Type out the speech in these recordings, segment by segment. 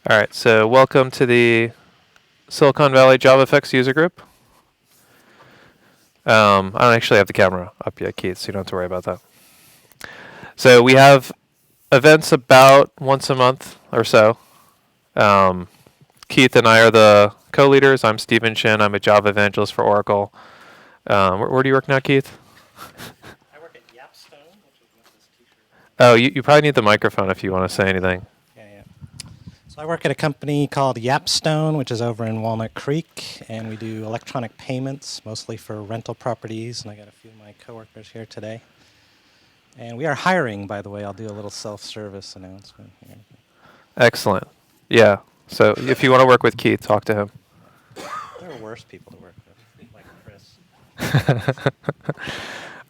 All right, so welcome to the Silicon Valley JavaFX user group. I don't actually have the camera up yet, Keith, so you don't have to worry about that. So we have events about once a month or so. Keith and I are the co-leaders. I'm Stephen Shin. I'm a Java evangelist for Oracle. Where do you work now, Keith? I work at Yapstone, which is what this t-shirt. Oh, you probably need the microphone if you want to say anything. Yeah. So I work at a company called Yapstone, which is over in Walnut Creek, and we do electronic payments, mostly for rental properties, and I got a few of my coworkers here today. And we are hiring, by the way. I'll do a little self-service announcement here. Excellent. Yeah. So if you want to work with Keith, talk to him. There are worse people to work with, like Chris.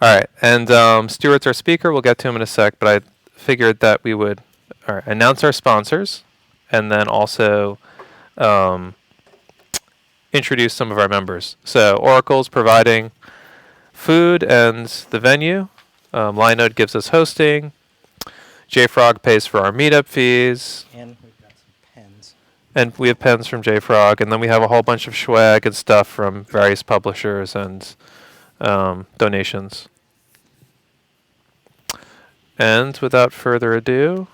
All right, and Stuart's our speaker. We'll get to him in a sec, but I figured that we would announce our sponsors and then also introduce some of our members. So Oracle's providing food and the venue. Linode gives us hosting. JFrog pays for our meetup fees. And we've got some pens. And we have pens from JFrog, and then we have a whole bunch of swag and stuff from various publishers and donations. And without further ado,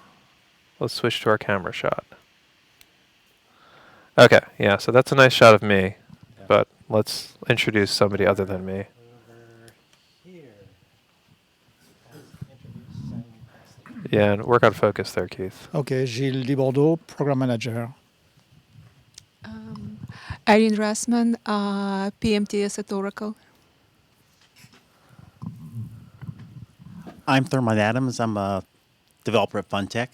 let's switch to our camera shot. Okay, yeah, so that's a nice shot of me, Yeah. but let's introduce somebody other than me. Over here. Introduce Simon. Yeah, and work on focus there, Keith. Okay, Gilles Libordeau, Program Manager. Irene Rassman, PMTS at Oracle. I'm Thurman Adams. I'm a developer at Funtech.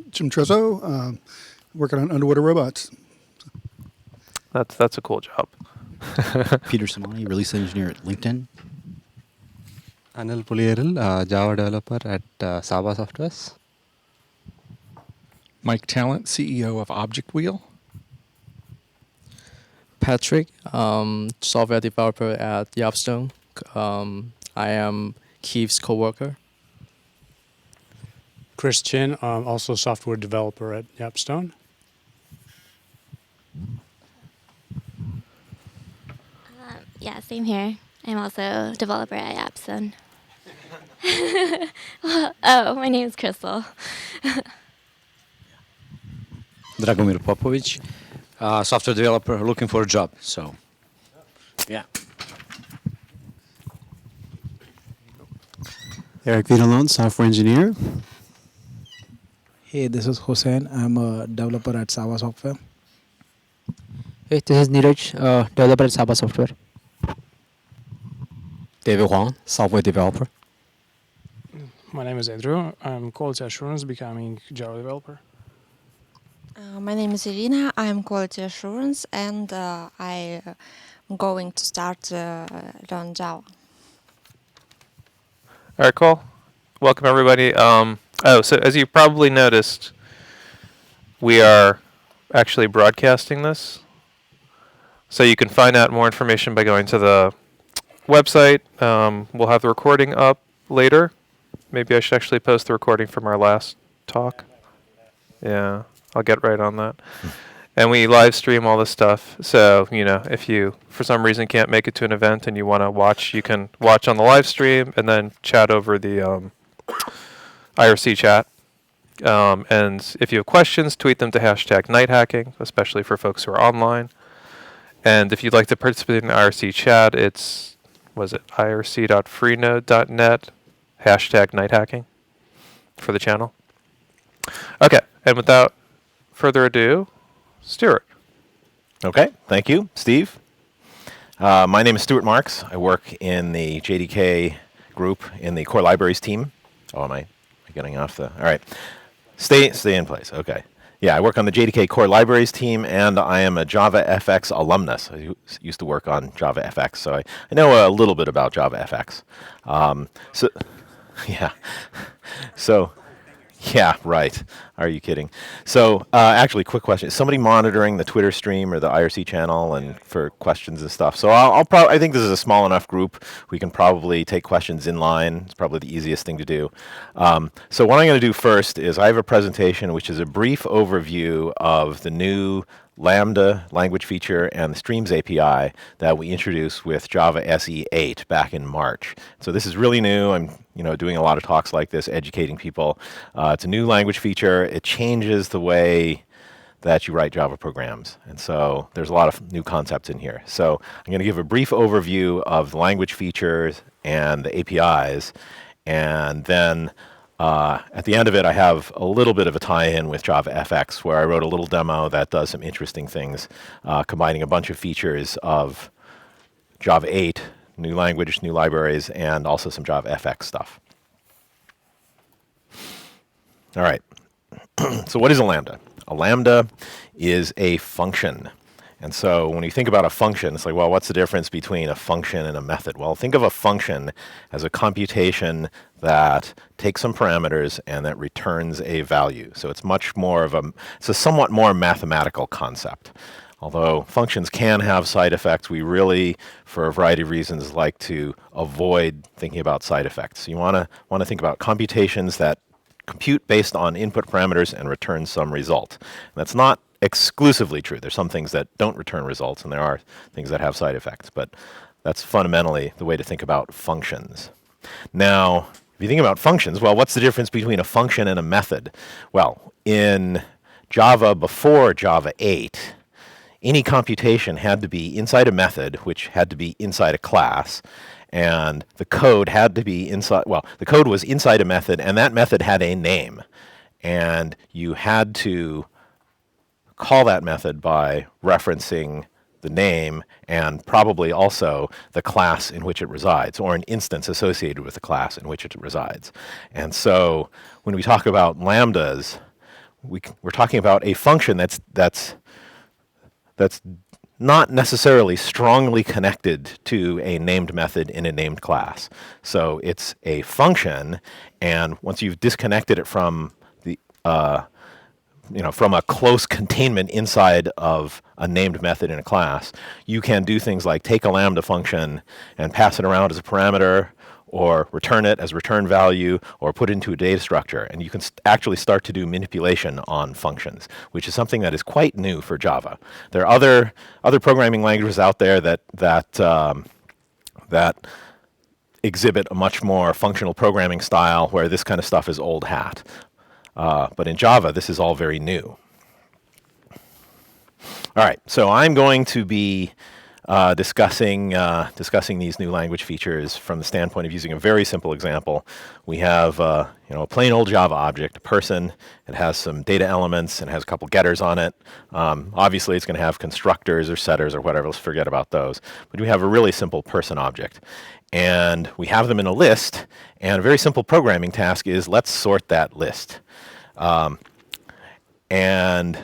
Jim Trezzo, working on Underwater Robots. That's a cool job. Peter Simoni, release engineer at LinkedIn. Anil Puliyaril, Java developer at Saba Softwares. Mike Talent, CEO of Object Wheel. Patrick, software developer at Yapstone. I am Keith's coworker. Chris Chin, also software developer at Yapstone. Yeah, same here. I'm also a developer at Yapstone. My name is Crystal. Dragomir Popovic, software developer looking for a job. So, yeah. Eric Vidalon, software engineer. Hey, this is Hussein. I'm a developer at Saba Software. Hey, this is Neeraj, developer at Saba Software. David Huang, software developer. My name is Andrew. I'm quality assurance becoming Java developer. My name is Irina. I'm quality assurance, and I'm going to start learn Java. All right, cool. Welcome, everybody. So as you probably noticed, we are actually broadcasting this. So you can find out more information by going to the website. We'll have the recording up later. Maybe I should actually post the recording from our last talk. Yeah, I'll get right on that. And we live stream all this stuff. So, if you, for some reason, can't make it to an event and you want to watch, you can watch on the live stream and then chat over the IRC chat. And if you have questions, tweet them to #nighthacking, especially for folks who are online. And if you'd like to participate in the IRC chat, it's, irc.freenode.net, #nighthacking for the channel. Okay, and without further ado, Stuart. Okay, thank you, Steve. My name is Stuart Marks. I work in the JDK group in the core libraries team. Oh, am I getting off the? All right, stay in place. Okay. Yeah, I work on the JDK core libraries team, and I am a JavaFX alumnus. I used to work on JavaFX, so I know a little bit about JavaFX. Yeah. So, yeah, right. Are you kidding? So actually, quick question. Is somebody monitoring the Twitter stream or the IRC channel and for questions and stuff? So I think this is a small enough group. We can probably take questions in line. It's probably the easiest thing to do. So what I'm going to do first is I have a presentation which is a brief overview of the new Lambda language feature and the Streams API that we introduced with Java SE 8 back in March. So this is really new. I'm doing a lot of talks like this, educating people. It's a new language feature. It changes the way that you write Java programs. And so there's a lot of new concepts in here. So I'm going to give a brief overview of the language features and the APIs. And then at the end of it, I have a little bit of a tie-in with Java FX, where I wrote a little demo that does some interesting things, combining a bunch of features of Java 8, new language, new libraries, and also some Java FX stuff. All right. So what is a Lambda? A Lambda is a function. And so when you think about a function, it's like, well, what's the difference between a function and a method? Well, think of a function as a computation that takes some parameters and that returns a value. So it's it's a somewhat more mathematical concept. Although functions can have side effects, we really, for a variety of reasons, like to avoid thinking about side effects. You want to think about computations that compute based on input parameters and return some result. And that's not exclusively true. There's some things that don't return results, and there are things that have side effects. But that's fundamentally the way to think about functions. Now, if you think about functions, well, what's the difference between a function and a method? Well, in Java before Java 8, any computation had to be inside a method, which had to be inside a class, and the code had to be inside, well, the code was inside a method, and that method had a name. And you had to call that method by referencing the name and probably also the class in which it resides, or an instance associated with the class in which it resides. And so when we talk about lambdas, we're talking about a function that's not necessarily strongly connected to a named method in a named class. So it's a function, and once you've disconnected it from the from a close containment inside of a named method in a class, you can do things like take a lambda function and pass it around as a parameter, or return it as return value, or put it into a data structure. And you can actually start to do manipulation on functions, which is something that is quite new for Java. There are other programming languages out there that exhibit a much more functional programming style, where this kind of stuff is old hat. But in Java, this is all very new. All right, so I'm going to be discussing these new language features from the standpoint of using a very simple example. We have a plain old Java object, a person. It has some data elements and has a couple getters on it. Obviously, it's going to have constructors or setters or whatever. Let's forget about those. But we have a really simple person object. And we have them in a list. And a very simple programming task is, let's sort that list. And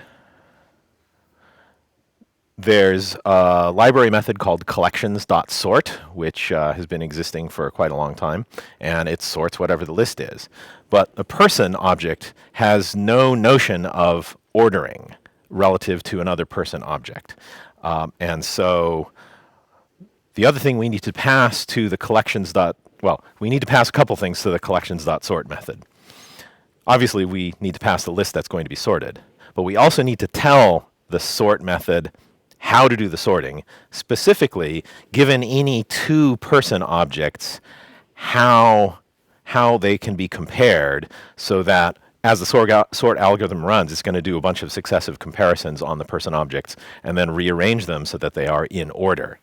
there's a library method called collections.sort, which has been existing for quite a long time, and it sorts whatever the list is. But the person object has no notion of ordering relative to another person object. And so the other thing we need to pass to the we need to pass a couple things to the collections.sort method. Obviously, we need to pass the list that's going to be sorted, but we also need to tell the sort method how to do the sorting, specifically, given any two person objects, how they can be compared, so that as the sort algorithm runs, it's going to do a bunch of successive comparisons on the person objects and then rearrange them so that they are in order.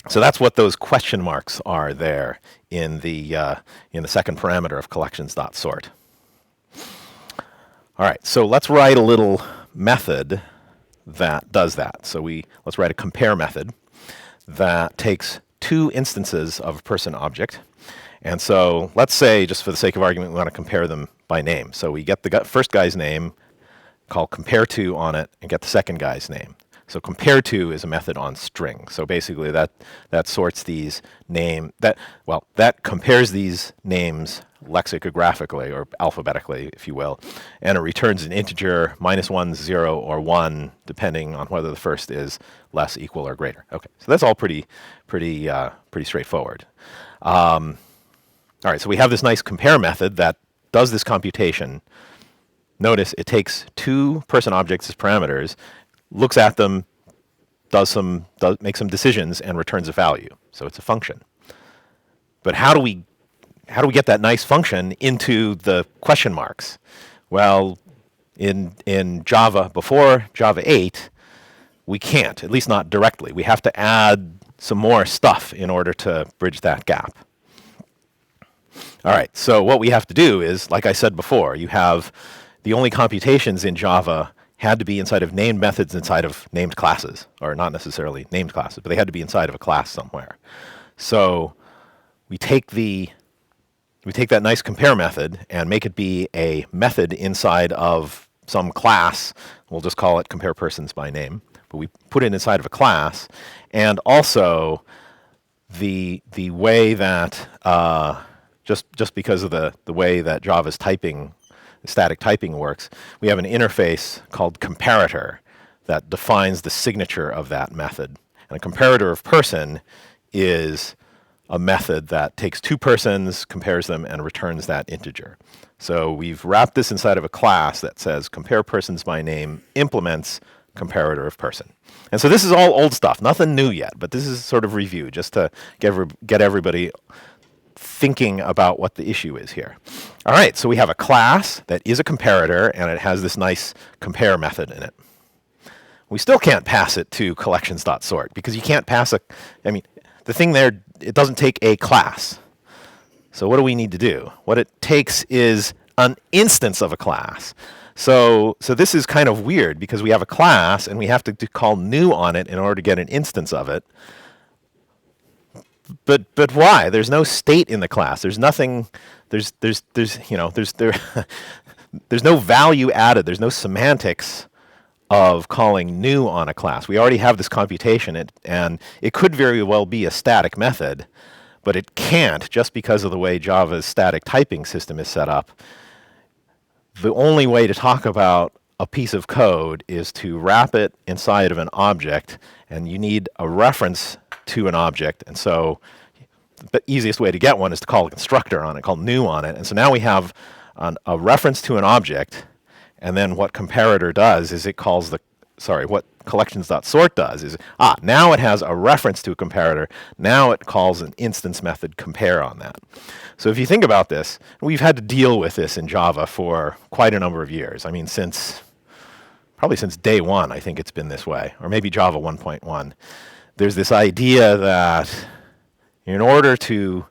So that's what those question marks are there in the second parameter of collections.sort. All right, so let's write a little method that does that. So let's write a compare method that takes two instances of a person object. And so let's say, just for the sake of argument, we want to compare them by name. So we get the first guy's name, call compare to on it, and get the second guy's name. So compare to is a method on string. So basically that sorts these that compares these names lexicographically or alphabetically, if you will, and it returns an integer -1, 0, or 1, depending on whether the first is less, equal, or greater. Okay, so that's all pretty straightforward. All right, so we have this nice compare method that does this computation. Notice it takes two person objects as parameters, looks at them, makes some decisions, and returns a value. So it's a function. But how do we get that nice function into the question marks? Well, in Java, before Java 8, we can't, at least not directly. We have to add some more stuff in order to bridge that gap. All right, so what we have to do is, like I said before, you have the only computations in Java had to be inside of named methods inside of named classes, or not necessarily named classes, but they had to be inside of a class somewhere. So we take that nice compare method and make it be a method inside of some class. We'll just call it compare persons by name. But we put it inside of a class, and also the way that just because of the way that Java's static typing works, we have an interface called comparator that defines the signature of that method. And a comparator of person is a method that takes two persons, compares them, and returns that integer. So we've wrapped this inside of a class that says compare persons by name implements comparator of person. And so this is all old stuff, nothing new yet, but this is sort of review just to get everybody thinking about what the issue is here. All right, so we have a class that is a comparator, and it has this nice compare method in it. We still can't pass it to collections.sort because you can't pass the thing there, it doesn't take a class. So what do we need to do? What it takes is an instance of a class. So this is kind of weird because we have a class and we have to call new on it in order to get an instance of it. But why? There's no state in the class. There's nothing. There's no value added. There's no semantics of calling new on a class. We already have this computation, and it could very well be a static method, but it can't just because of the way Java's static typing system is set up. The only way to talk about a piece of code is to wrap it inside of an object, and you need a reference to an object. And so the easiest way to get one is to call a constructor on it, call new on it. And so now we have a reference to an object, and then what comparator does is it calls what collections.sort does is, now it has a reference to a comparator. Now it calls an instance method compare on that. So if you think about this, we've had to deal with this in Java for quite a number of years. I mean, probably since day one, I think it's been this way, or maybe Java 1.1. There's this idea that in order to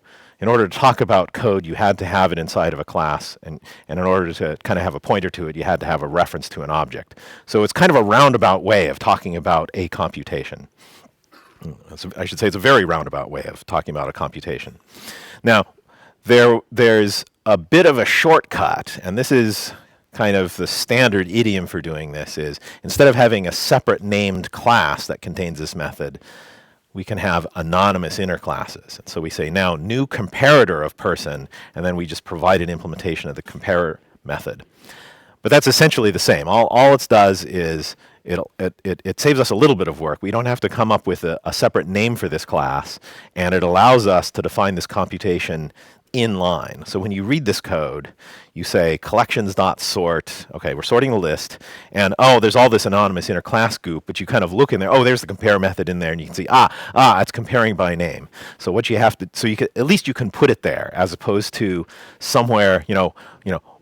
talk about code, you had to have it inside of a class, and in order to kind of have a pointer to it, you had to have a reference to an object. So it's kind of a roundabout way of talking about a computation. I should say it's a very roundabout way of talking about a computation. Now, there's a bit of a shortcut, and this is kind of the standard idiom for doing this, is instead of having a separate named class that contains this method, we can have anonymous inner classes. And so we say now new comparator of person, and then we just provide an implementation of the compare method. But that's essentially the same. All it does is it saves us a little bit of work. We don't have to come up with a separate name for this class, and it allows us to define this computation in line. So when you read this code, you say collections.sort, okay, we're sorting a list, and there's all this anonymous inner class goop, but you kind of look in there, there's the compare method in there, and you can see, it's comparing by name. So what you have to, so you can, at least you can put it there, as opposed to somewhere,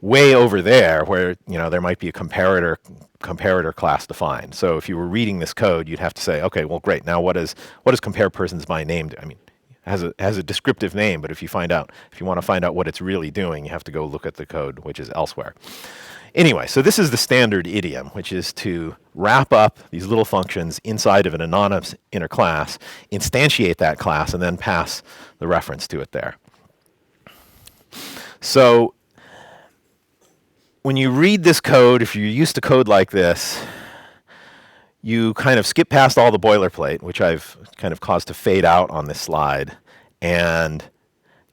way over there where, there might be a comparator class defined. So if you were reading this code, you'd have to say, okay, well, great, now what does compare persons by name do? I mean, has a descriptive name, but if you want to find out what it's really doing, you have to go look at the code, which is elsewhere. Anyway, so this is the standard idiom, which is to wrap up these little functions inside of an anonymous inner class, instantiate that class, and then pass the reference to it there. So when you read this code, if you're used to code like this, you kind of skip past all the boilerplate, which I've kind of caused to fade out on this slide, and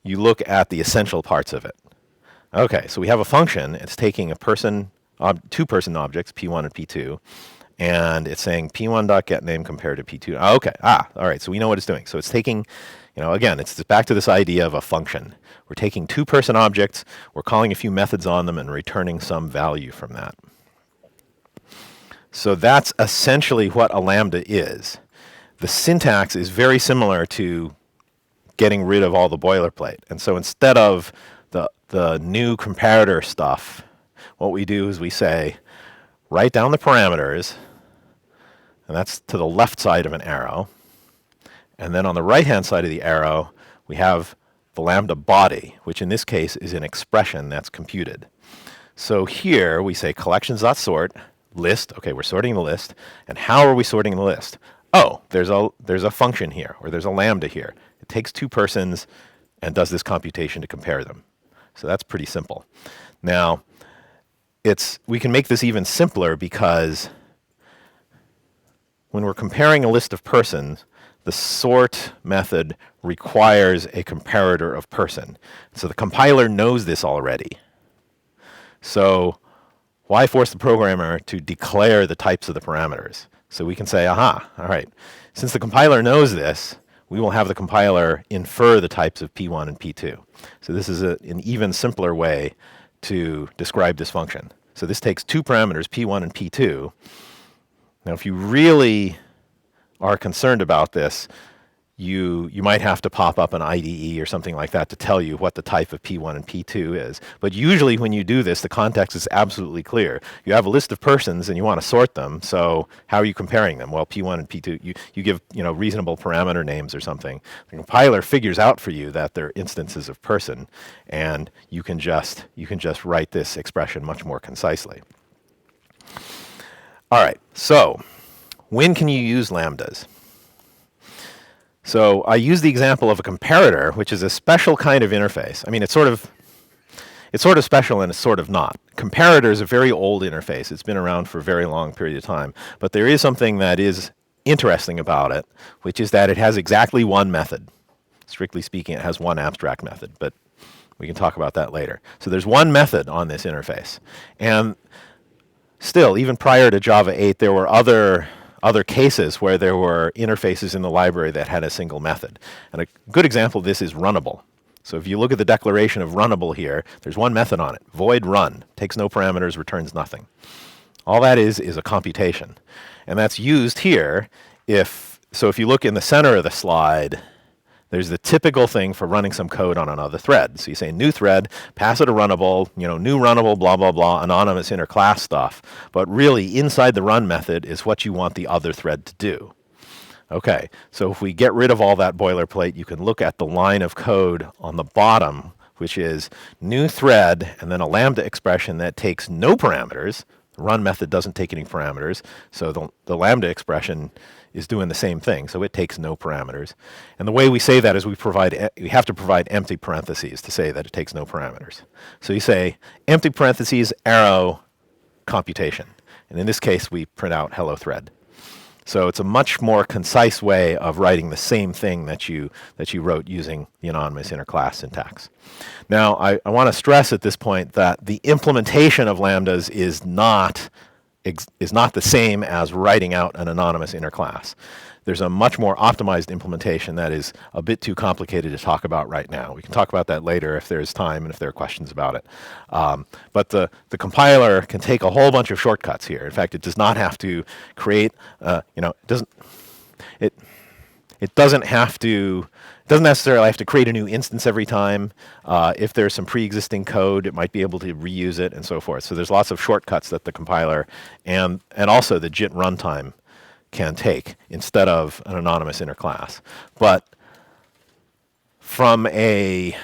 you look at the essential parts of it. Okay, so we have a function. It's taking two person objects, P1 and P2, and it's saying P1.getName compared to P2. Okay, all right, so we know what it's doing. So it's taking, again, it's back to this idea of a function. We're taking two person objects, we're calling a few methods on them, and returning some value from that. So that's essentially what a lambda is. The syntax is very similar to getting rid of all the boilerplate. And so instead of the new comparator stuff, what we do is we say, write down the parameters, and that's to the left side of an arrow. And then on the right-hand side of the arrow, we have the lambda body, which in this case is an expression that's computed. So here we say collections.sort, list. Okay, we're sorting the list. And how are we sorting the list? Oh, there's a function here, or there's a lambda here. It takes two persons and does this computation to compare them. So that's pretty simple. Now, we can make this even simpler because when we're comparing a list of persons, the sort method requires a comparator of person. So the compiler knows this already. So why force the programmer to declare the types of the parameters? So we can say, aha, all right. Since the compiler knows this, we will have the compiler infer the types of P1 and P2. So this is an even simpler way to describe this function. So this takes two parameters, P1 and P2. Now, if you really are concerned about this, you might have to pop up an IDE or something like that to tell you what the type of P1 and P2 is. But usually when you do this, the context is absolutely clear. You have a list of persons and you want to sort them, so how are you comparing them? Well, P1 and P2, you give reasonable parameter names or something. The compiler figures out for you that they're instances of person, and you can just write this expression much more concisely. All right, so when can you use lambdas? So I use the example of a comparator, which is a special kind of interface. I mean, it's sort of special and it's sort of not. Comparator is a very old interface. It's been around for a very long period of time. But there is something that is interesting about it, which is that it has exactly one method. Strictly speaking, it has one abstract method, but we can talk about that later. So there's one method on this interface. And still, even prior to Java 8, there were other cases where there were interfaces in the library that had a single method. And a good example of this is runnable. So if you look at the declaration of runnable here, there's one method on it, void run, takes no parameters, returns nothing. All that is a computation. And that's used here if you look in the center of the slide, there's the typical thing for running some code on another thread. So you say new thread, pass it a runnable, new runnable, blah, blah, blah, anonymous inner class stuff. But really, inside the run method is what you want the other thread to do. Okay, so if we get rid of all that boilerplate, you can look at the line of code on the bottom, which is new thread, and then a lambda expression that takes no parameters. The run method doesn't take any parameters, so the lambda expression is doing the same thing, so it takes no parameters. And the way we say that is we have to provide empty parentheses to say that it takes no parameters. So you say empty parentheses, arrow, computation. And in this case, we print out hello thread. So it's a much more concise way of writing the same thing that you wrote using the anonymous inner class syntax. Now, I want to stress at this point that the implementation of lambdas is not the same as writing out an anonymous inner class. There's a much more optimized implementation that is a bit too complicated to talk about right now. We can talk about that later if there's time and if there are questions about it. But the compiler can take a whole bunch of shortcuts here. In fact, it does not have to create, it doesn't necessarily have to create a new instance every time. If there's some pre-existing code, it might be able to reuse it and so forth. So there's lots of shortcuts that the compiler and also the JIT runtime can take instead of an anonymous inner class. But from the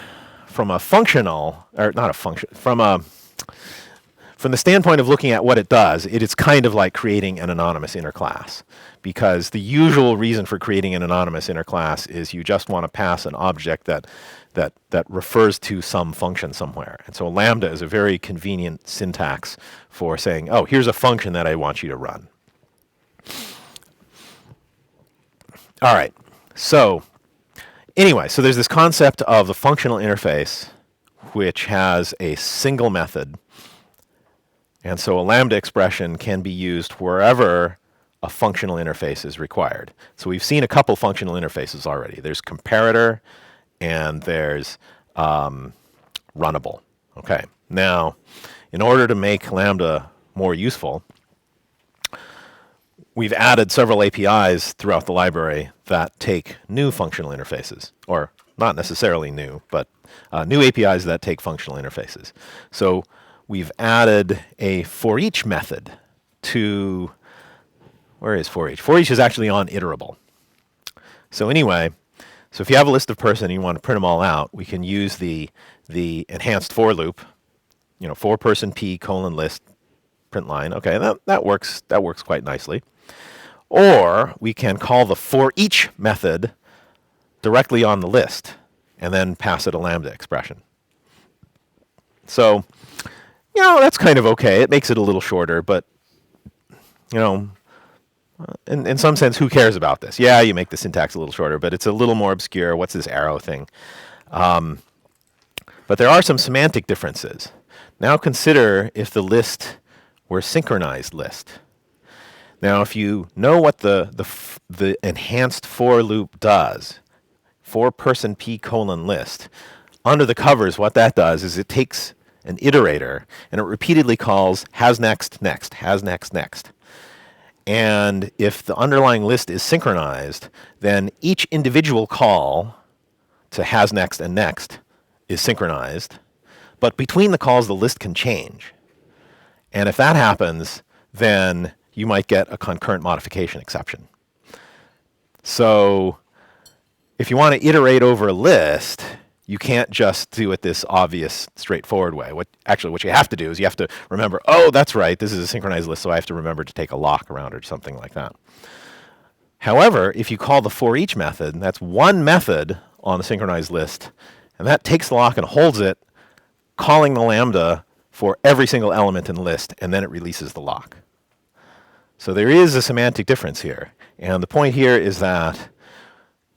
standpoint of looking at what it does, it is kind of like creating an anonymous inner class, because the usual reason for creating an anonymous inner class is you just want to pass an object that refers to some function somewhere. And so a lambda is a very convenient syntax for saying, oh, here's a function that I want you to run. All right. So anyway, so there's this concept of the functional interface, which has a single method. And so a lambda expression can be used wherever a functional interface is required. So we've seen a couple functional interfaces already. There's comparator and there's runnable. Okay. Now, in order to make lambda more useful, we've added several APIs throughout the library that take new functional interfaces, or not necessarily new, but new APIs that take functional interfaces. So we've added a for each method to, where is for each? For each is actually on iterable. So anyway, so if you have a list of person and you want to print them all out, we can use the enhanced for loop, you know, for person p colon list print line. Okay, that works quite nicely. Or we can call the for each method directly on the list and then pass it a lambda expression. So, you know, that's kind of okay. It makes it a little shorter, but, you know, in some sense, who cares about this? Yeah, you make the syntax a little shorter, but it's a little more obscure. What's this arrow thing? But there are some semantic differences. Now consider if the list were synchronized list. Now, if you know what the enhanced for loop does, for person p colon list, under the covers, what that does is it takes an iterator and it repeatedly calls has next, next, has next, next. And if the underlying list is synchronized, then each individual call to has next and next is synchronized. But between the calls, the list can change. And if that happens, then you might get a concurrent modification exception. So if you want to iterate over a list, you can't just do it this obvious, straightforward way. What you have to do is you have to remember, oh, that's right, this is a synchronized list, so I have to remember to take a lock around it or something like that. However, if you call the for each method, that's one method on the synchronized list, and that takes the lock and holds it, calling the lambda for every single element in the list, and then it releases the lock. So there is a semantic difference here. And the point here is that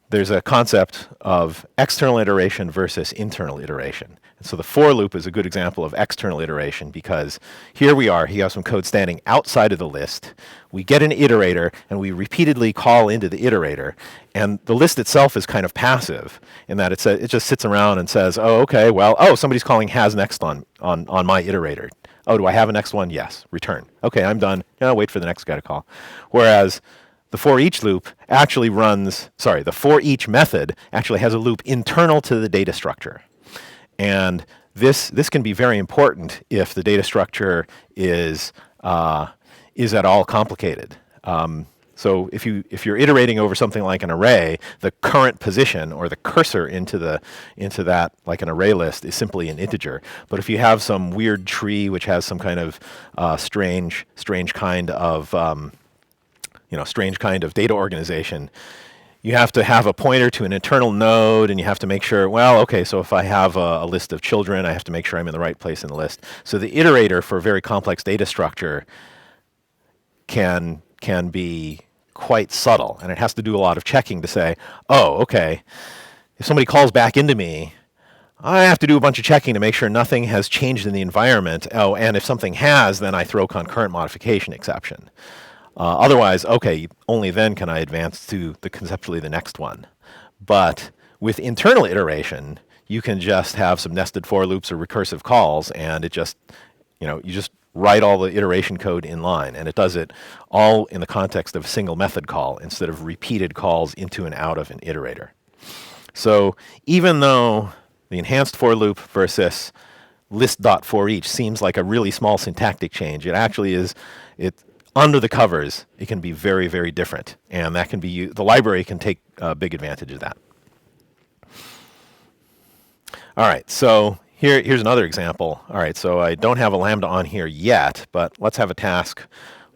there's a concept of external iteration versus internal iteration. And so the for loop is a good example of external iteration because here we are, you have some code standing outside of the list. We get an iterator and we repeatedly call into the iterator. And the list itself is kind of passive in that it just sits around and says, oh, okay, well, oh, somebody's calling has next on my iterator. Oh, do I have a next one? Yes, return. Okay, I'm done. Now wait for the next guy to call. Whereas the for each loop actually the for each method actually has a loop internal to the data structure. And this can be very important if the data structure is at all complicated. So if you're iterating over something like an array, the current position or the cursor into that, like an array list, is simply an integer. But if you have some weird tree which has some kind of strange kind of strange kind of data organization, you have to have a pointer to an internal node, and you have to make sure, well, okay, so if I have a list of children, I have to make sure I'm in the right place in the list. So the iterator for a very complex data structure can be quite subtle, and it has to do a lot of checking to say, oh, okay, if somebody calls back into me, I have to do a bunch of checking to make sure nothing has changed in the environment. Oh, and if something has, then I throw concurrent modification exception. Otherwise, okay, only then can I advance to conceptually the next one. But with internal iteration, you can just have some nested for loops or recursive calls, and it just, you just write all the iteration code in line, and it does it all in the context of a single method call instead of repeated calls into and out of an iterator. So even though the enhanced for loop versus list.forEach seems like a really small syntactic change, it actually is, under the covers, it can be very, very different, and that can be the library can take big advantage of that. All right, so here's another example. All right, so I don't have a lambda on here yet, but let's have a task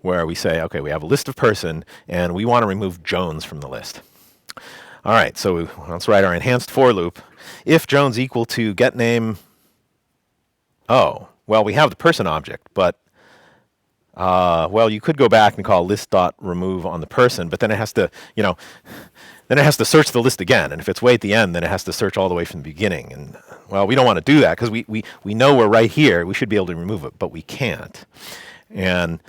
where we say, okay, we have a list of person, and we want to remove Jones from the list. All right, so let's write our enhanced for loop. If Jones equal to getName, oh, well, we have the person object, but well, you could go back and call list.remove on the person, but then it has to, then it has to search the list again. And if it's way at the end, then it has to search all the way from the beginning. And well, we don't want to do that because we know we're right here. We should be able to remove it, but we can't. And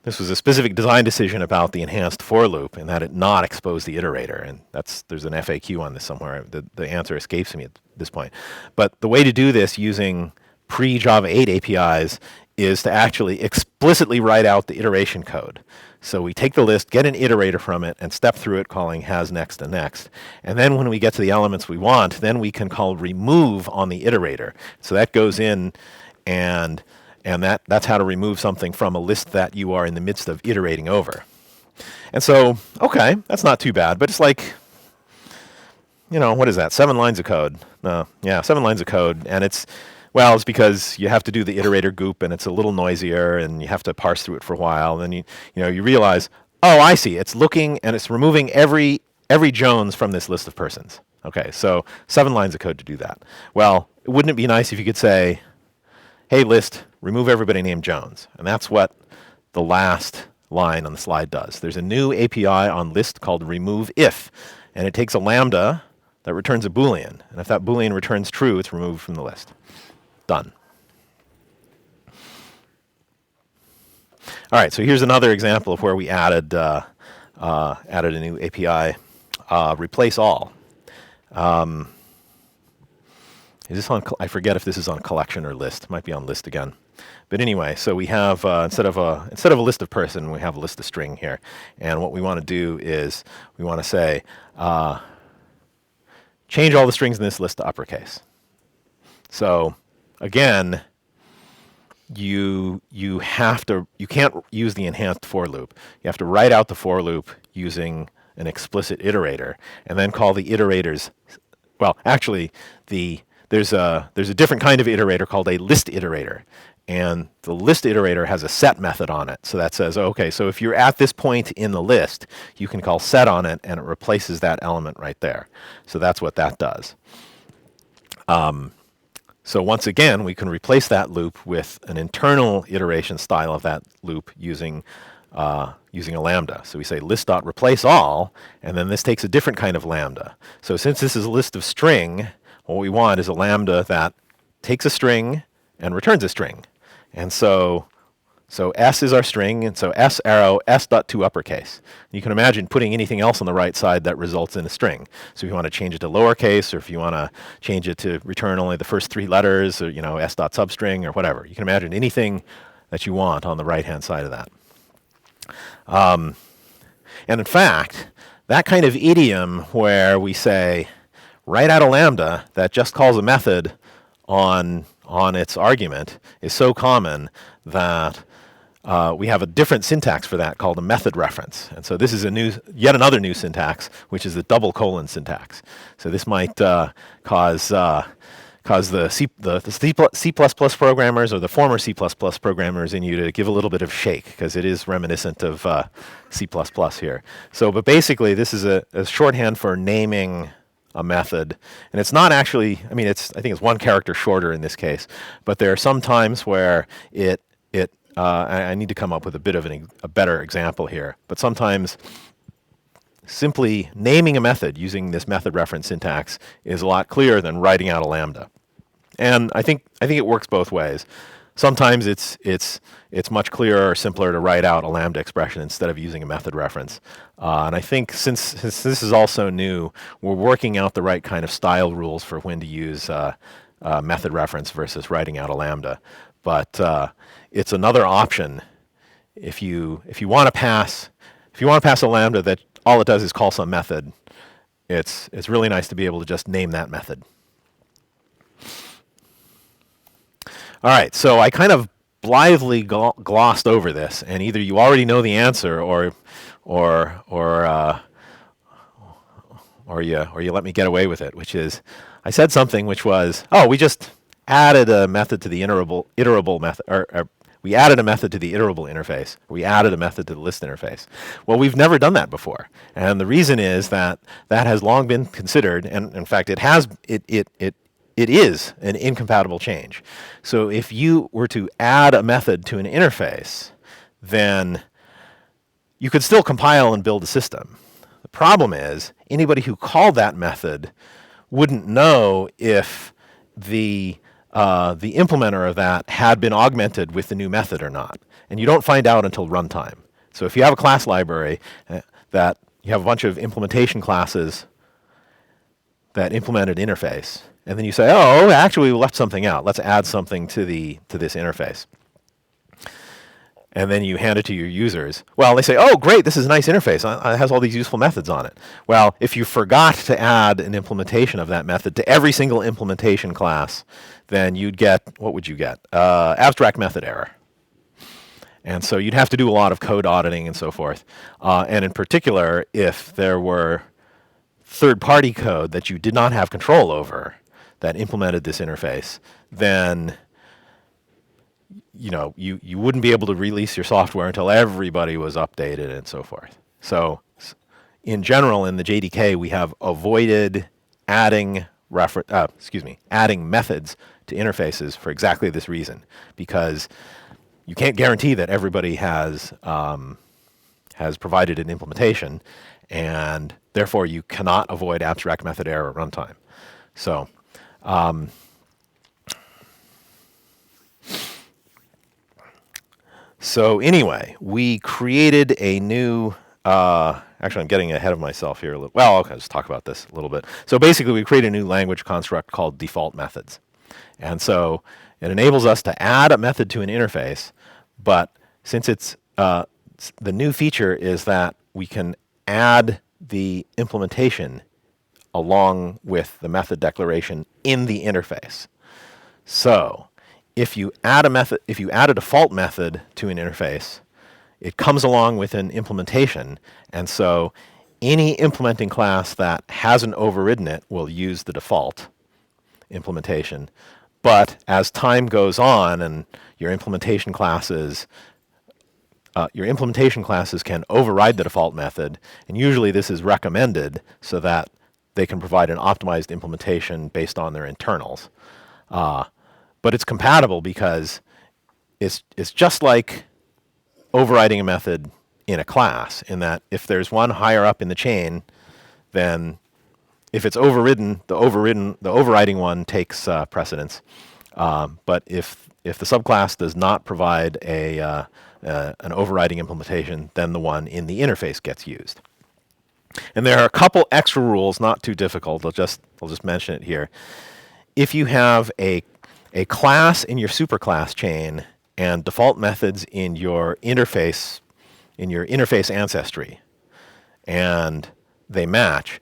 this was a specific design decision about the enhanced for loop and that it not expose the iterator. And there's an FAQ on this somewhere. The answer escapes me at this point. But the way to do this using pre-Java 8 APIs is to actually explicitly write out the iteration code. So we take the list, get an iterator from it, and step through it calling has, next, and next. And then when we get to the elements we want, then we can call remove on the iterator. So that goes in, and that's how to remove something from a list that you are in the midst of iterating over. And so, okay, that's not too bad, but it's like, what is that? 7 lines of code. 7 lines of code, and it's because you have to do the iterator goop, and it's a little noisier, and you have to parse through it for a while. And then you realize, oh, I see. It's looking and it's removing every Jones from this list of persons. Okay, so 7 lines of code to do that. Well, wouldn't it be nice if you could say, hey, list, remove everybody named Jones? And that's what the last line on the slide does. There's a new API on list called remove if, and it takes a lambda that returns a Boolean. And if that Boolean returns true, it's removed from the list. Done. All right, so here's another example of where we added a new API, replace all. Is this on? I forget if this is on collection or list. It might be on list again. But anyway, so we have instead of a list of person, we have a list of string here. And what we want to do is we want to say change all the strings in this list to uppercase. So again, you can't use the enhanced for loop. You have to write out the for loop using an explicit iterator, and then call the iterators. Well, actually, there's a different kind of iterator called a list iterator, and the list iterator has a set method on it. So that says, okay, so if you're at this point in the list, you can call set on it, and it replaces that element right there. So that's what that does. So once again, we can replace that loop with an internal iteration style of that loop using a lambda. So we say list.replace all, and then this takes a different kind of lambda. So since this is a list of string, what we want is a lambda that takes a string and returns a string. And so S is our string, and so S arrow S.to uppercase. You can imagine putting anything else on the right side that results in a string. So if you want to change it to lowercase, or if you want to change it to return only the first 3 letters, or S.substring, or whatever. You can imagine anything that you want on the right-hand side of that. And in fact, that kind of idiom where we say, write out a lambda that just calls a method on its argument is so common that we have a different syntax for that called a method reference. And so this is yet another new syntax, which is the double colon syntax. So this might cause the C++ programmers or the former C++ programmers in you to give a little bit of shake, because it is reminiscent of C++ here. So, but basically, this is a shorthand for naming a method, and it's not actually. I mean, I think it's 1 character shorter in this case. But there are some times where I need to come up with a bit of a better example here. But sometimes simply naming a method using this method reference syntax is a lot clearer than writing out a lambda. And I think it works both ways. Sometimes it's much clearer or simpler to write out a lambda expression instead of using a method reference. And I think since this is also new, we're working out the right kind of style rules for when to use method reference versus writing out a lambda. But it's another option if you want to pass a lambda that all it does is call some method. It's really nice to be able to just name that method. All right, so I kind of blithely glossed over this, and either you already know the answer, or you let me get away with it, which is I said something which was, we just added a method to the iterable method, or we added a method to the iterable interface. We added a method to the list interface. Well, we've never done that before, and the reason is that has long been considered, and in fact, it is an incompatible change. So if you were to add a method to an interface, then you could still compile and build a system. The problem is anybody who called that method wouldn't know if the implementer of that had been augmented with the new method or not. And you don't find out until runtime. So if you have a class library that you have a bunch of implementation classes that implement an interface, and then you say, oh, actually we left something out. Let's add something to this interface. And then you hand it to your users. Well, they say, oh, great, this is a nice interface. It has all these useful methods on it. Well, if you forgot to add an implementation of that method to every single implementation class, then you'd get, what would you get? Abstract method error. And so you'd have to do a lot of code auditing and so forth. And in particular, if there were third-party code that you did not have control over that implemented this interface, then you wouldn't be able to release your software until everybody was updated and so forth. So in general, in the JDK, we have avoided adding methods to interfaces for exactly this reason, because you can't guarantee that everybody has provided an implementation, and therefore you cannot avoid abstract method error at runtime. So So anyway, we created a new, actually I'm getting ahead of myself here a little. Well, okay, let's talk about this a little bit. So basically we created a new language construct called default methods. And so it enables us to add a method to an interface, but since it's, the new feature is that we can add the implementation along with the method declaration in the interface. So if you add a default method to an interface, it comes along with an implementation, and so any implementing class that hasn't overridden it will use the default implementation. But as time goes on and your implementation classes can override the default method, and usually this is recommended so that they can provide an optimized implementation based on their internals. But it's compatible because it's just like overriding a method in a class, in that if there's one higher up in the chain, then if it's overridden, the overriding one takes precedence. But if the subclass does not provide an overriding implementation, then the one in the interface gets used. And there are a couple extra rules, not too difficult. I'll just mention it here. If you have a class in your superclass chain and default methods in your interface ancestry, and they match,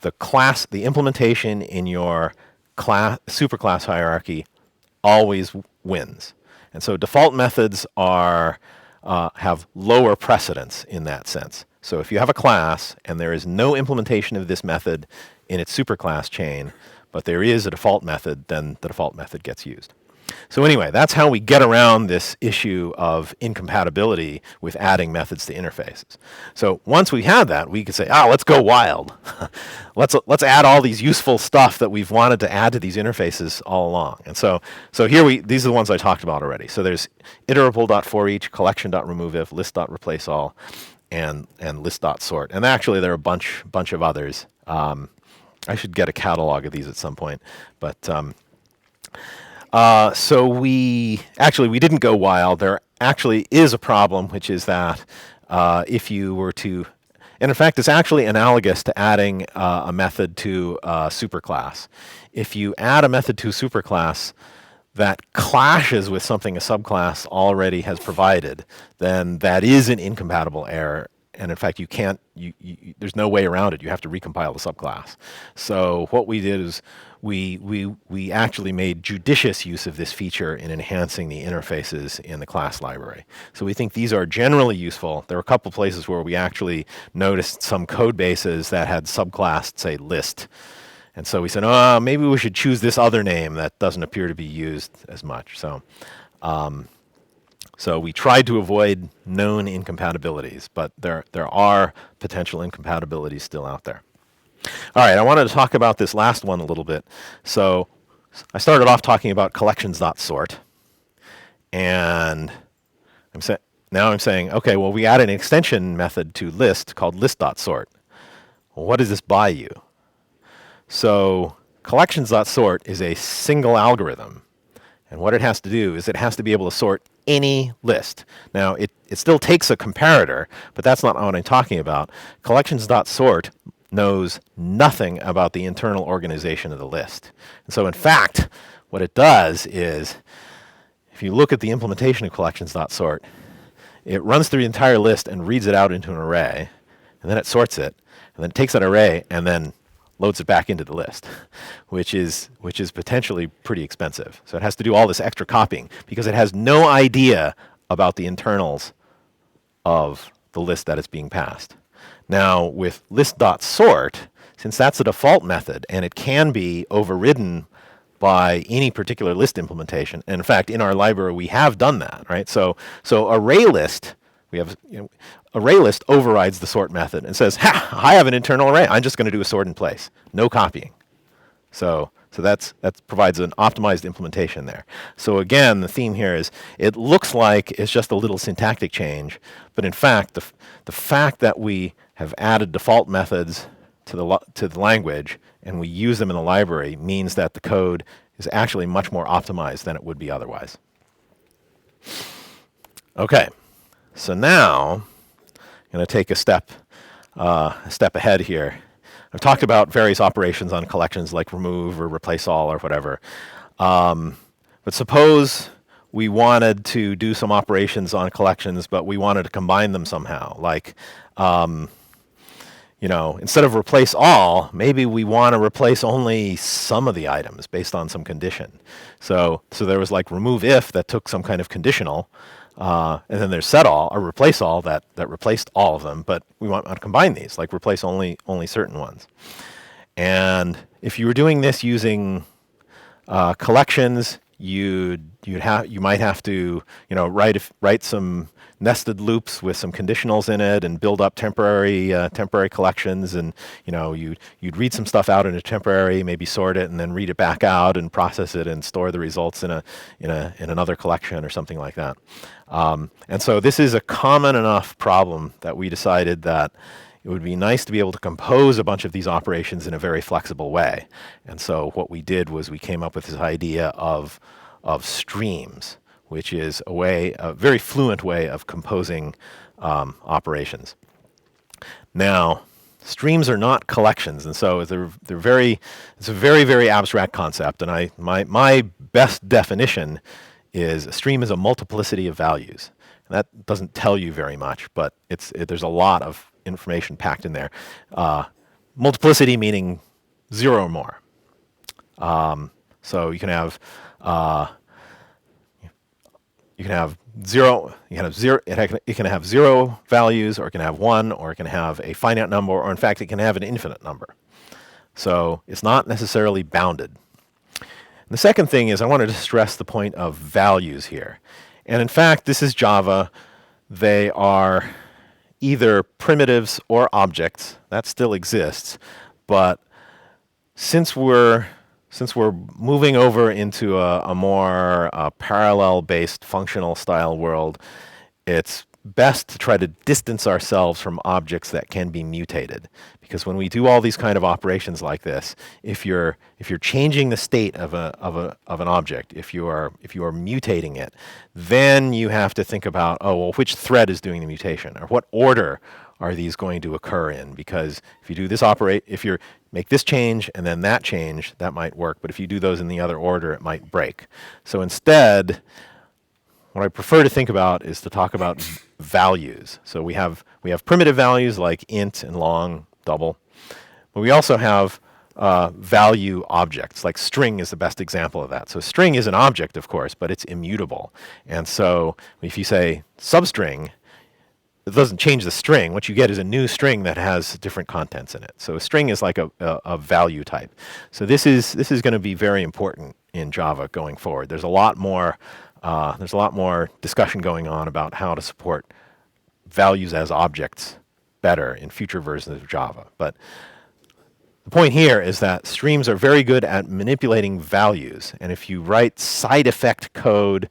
the implementation in your superclass hierarchy always wins. And so default methods have lower precedence in that sense. So if you have a class and there is no implementation of this method in its superclass chain, but there is a default method, then the default method gets used. So anyway, that's how we get around this issue of incompatibility with adding methods to interfaces. So once we had that, we could say, let's go wild. let's add all these useful stuff that we've wanted to add to these interfaces all along. And so here these are the ones I talked about already. So there's iterable.forEach, collection.removeIf, list.replaceAll, and list.sort. And actually there are a bunch of others. I should get a catalog of these at some point, but so we didn't go wild. There actually is a problem, which is that if you were to, and in fact it's actually analogous to adding a method to a superclass. If you add a method to a superclass that clashes with something a subclass already has provided, then that is an incompatible error. And in fact, there's no way around it. You have to recompile the subclass. So what we did is we actually made judicious use of this feature in enhancing the interfaces in the class library. So we think these are generally useful. There are a couple places where we actually noticed some code bases that had subclass, say, list. And so we said, maybe we should choose this other name that doesn't appear to be used as much. So we tried to avoid known incompatibilities, but there are potential incompatibilities still out there. All right, I wanted to talk about this last one a little bit. So I started off talking about collections.sort, and now I'm saying, okay, well, we added an extension method to list called list.sort. Well, what does this buy you? So collections.sort is a single algorithm. And what it has to do is it has to be able to sort any list. Now, it still takes a comparator, but that's not what I'm talking about. Collections.sort knows nothing about the internal organization of the list. And so, in fact, what it does is, if you look at the implementation of collections.sort, it runs through the entire list and reads it out into an array, and then it sorts it, and then it takes that array and then loads it back into the list, which is potentially pretty expensive. So it has to do all this extra copying because it has no idea about the internals of the list that is being passed. Now with list.sort, since that's a default method and it can be overridden by any particular list implementation, and in fact in our library we have done that, right? So array list, we have, array list overrides the sort method and says, ha, I have an internal array. I'm just going to do a sort in place. No copying. So that provides an optimized implementation there. So again, the theme here is it looks like it's just a little syntactic change, but in fact, the fact that we have added default methods to the language and we use them in the library means that the code is actually much more optimized than it would be otherwise. Okay. So now, I'm going to take a step ahead here. I've talked about various operations on collections like remove or replace all or whatever. But suppose we wanted to do some operations on collections, but we wanted to combine them somehow. Like, instead of replace all, maybe we want to replace only some of the items based on some condition. So there was like remove if that took some kind of conditional. And then there's set all or replace all that replaced all of them, but we want to combine these, like replace only certain ones. And if you were doing this using collections, you might have to write some nested loops with some conditionals in it and build up temporary collections, and you'd read some stuff out in a temporary, maybe sort it and then read it back out and process it and store the results in another collection or something like that. And so this is a common enough problem that we decided that it would be nice to be able to compose a bunch of these operations in a very flexible way. And so what we did was we came up with this idea of streams, which is a very fluent way of composing operations. Now, streams are not collections, and so it's a very, very abstract concept. And my best definition is a stream is a multiplicity of values. And that doesn't tell you very much, but there's a lot of information packed in there. Multiplicity meaning 0 or more. So you can have zero. It can have 0 values, or it can have 1, or it can have a finite number, or in fact, it can have an infinite number. So it's not necessarily bounded. And the second thing is I wanted to stress the point of values here. And in fact, this is Java. They are either primitives or objects. That still exists. But since we're moving over into a more parallel-based functional style world, it's best to try to distance ourselves from objects that can be mutated. Because when we do all these kind of operations like this, if you're changing the state of an object, if you are mutating it, then you have to think about, which thread is doing the mutation, or what order are these going to occur in? Because if you do this if you make this change and then that change, that might work. But if you do those in the other order, it might break. So instead, what I prefer to think about is to talk about values. So we have primitive values like int and long, double. But we also have value objects, like string is the best example of that. So string is an object, of course, but it's immutable. And so if you say substring, it doesn't change the string. What you get is a new string that has different contents in it. So a string is like a value type. So this is going to be very important in Java going forward. There's a lot more discussion going on about how to support values as objects better in future versions of Java. But the point here is that streams are very good at manipulating values. And if you write side effect code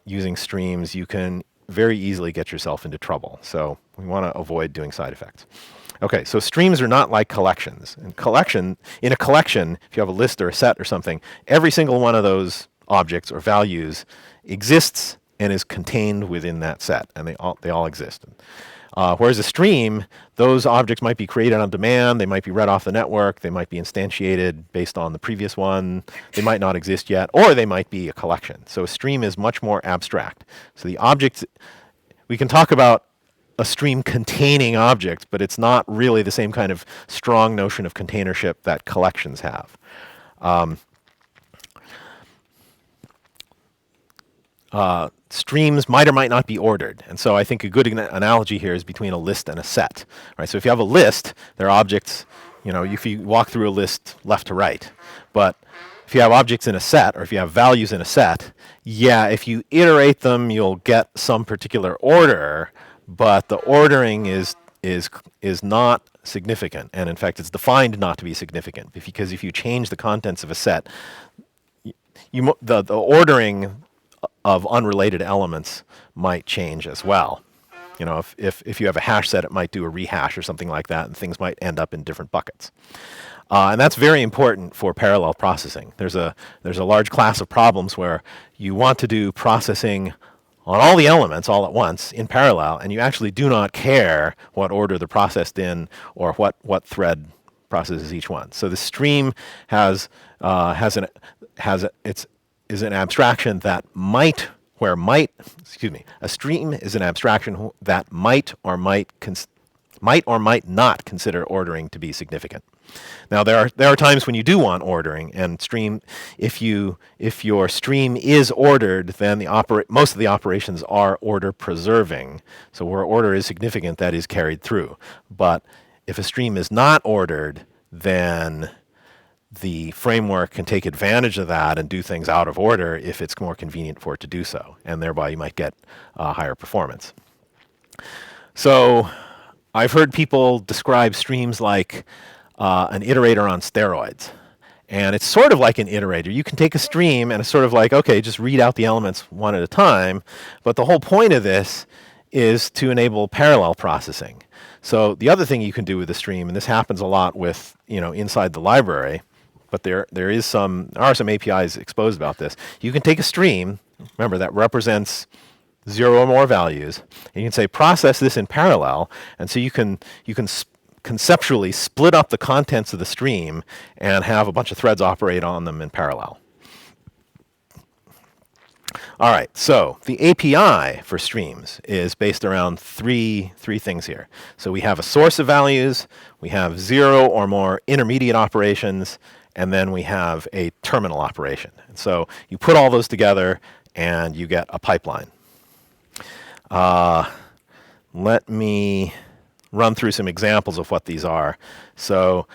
using streams, you can very easily get yourself into trouble. So we want to avoid doing side effects. Okay, so streams are not like collections. In a collection, if you have a list or a set or something, every single one of those objects or values exists and is contained within that set, and they all exist. Whereas a stream, those objects might be created on demand, they might be read off the network, they might be instantiated based on the previous one, they might not exist yet, or they might be a collection. So a stream is much more abstract. So the objects, we can talk about a stream containing objects, but it's not really the same kind of strong notion of containership that collections have. Streams might or might not be ordered. And so I think a good analogy here is between a list and a set. Right? So if you have a list, there are objects, if you walk through a list left to right. But if you have objects in a set, or if you have values in a set, yeah, if you iterate them, you'll get some particular order, but the ordering is not significant. And in fact, it's defined not to be significant, because if you change the contents of a set, the ordering of unrelated elements might change as well. If you have a hash set, it might do a rehash or something like that, and things might end up in different buckets. And that's very important for parallel processing. There's a large class of problems where you want to do processing on all the elements all at once in parallel, and you actually do not care what order they're processed in or what thread processes each one. So the stream is an abstraction that a stream is an abstraction that might or might not consider ordering to be significant. Now there are times when you do want ordering, and if your stream is ordered, then most of the operations are order preserving. So where order is significant, that is carried through. But if a stream is not ordered, then the framework can take advantage of that and do things out of order if it's more convenient for it to do so, and thereby you might get higher performance. So I've heard people describe streams like an iterator on steroids. And it's sort of like an iterator. You can take a stream and it's sort of like, okay, just read out the elements one at a time. But the whole point of this is to enable parallel processing. So the other thing you can do with the stream, and this happens a lot with, inside the library, but there are some APIs exposed about this. You can take a stream, remember that represents 0 or more values, and you can say process this in parallel, and so you can conceptually split up the contents of the stream and have a bunch of threads operate on them in parallel. All right, so the API for streams is based around three things here. So we have a source of values, we have 0 or more intermediate operations, and then we have a terminal operation. And so you put all those together and you get a pipeline. Let me run through some examples of what these are. So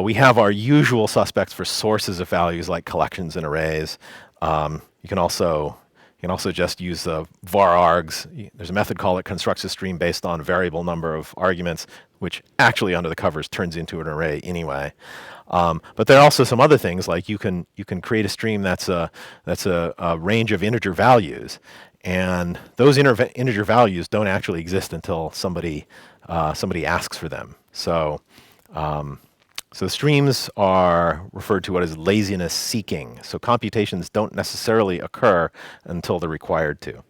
we have our usual suspects for sources of values like collections and arrays. You can also just use the var args. There's a method called it constructs a stream based on a variable number of arguments, which actually under the covers turns into an array anyway. But there are also some other things, like you can create a stream that's a range of integer values, and those integer values don't actually exist until somebody asks for them. So streams are referred to as laziness seeking. So computations don't necessarily occur until they're required to.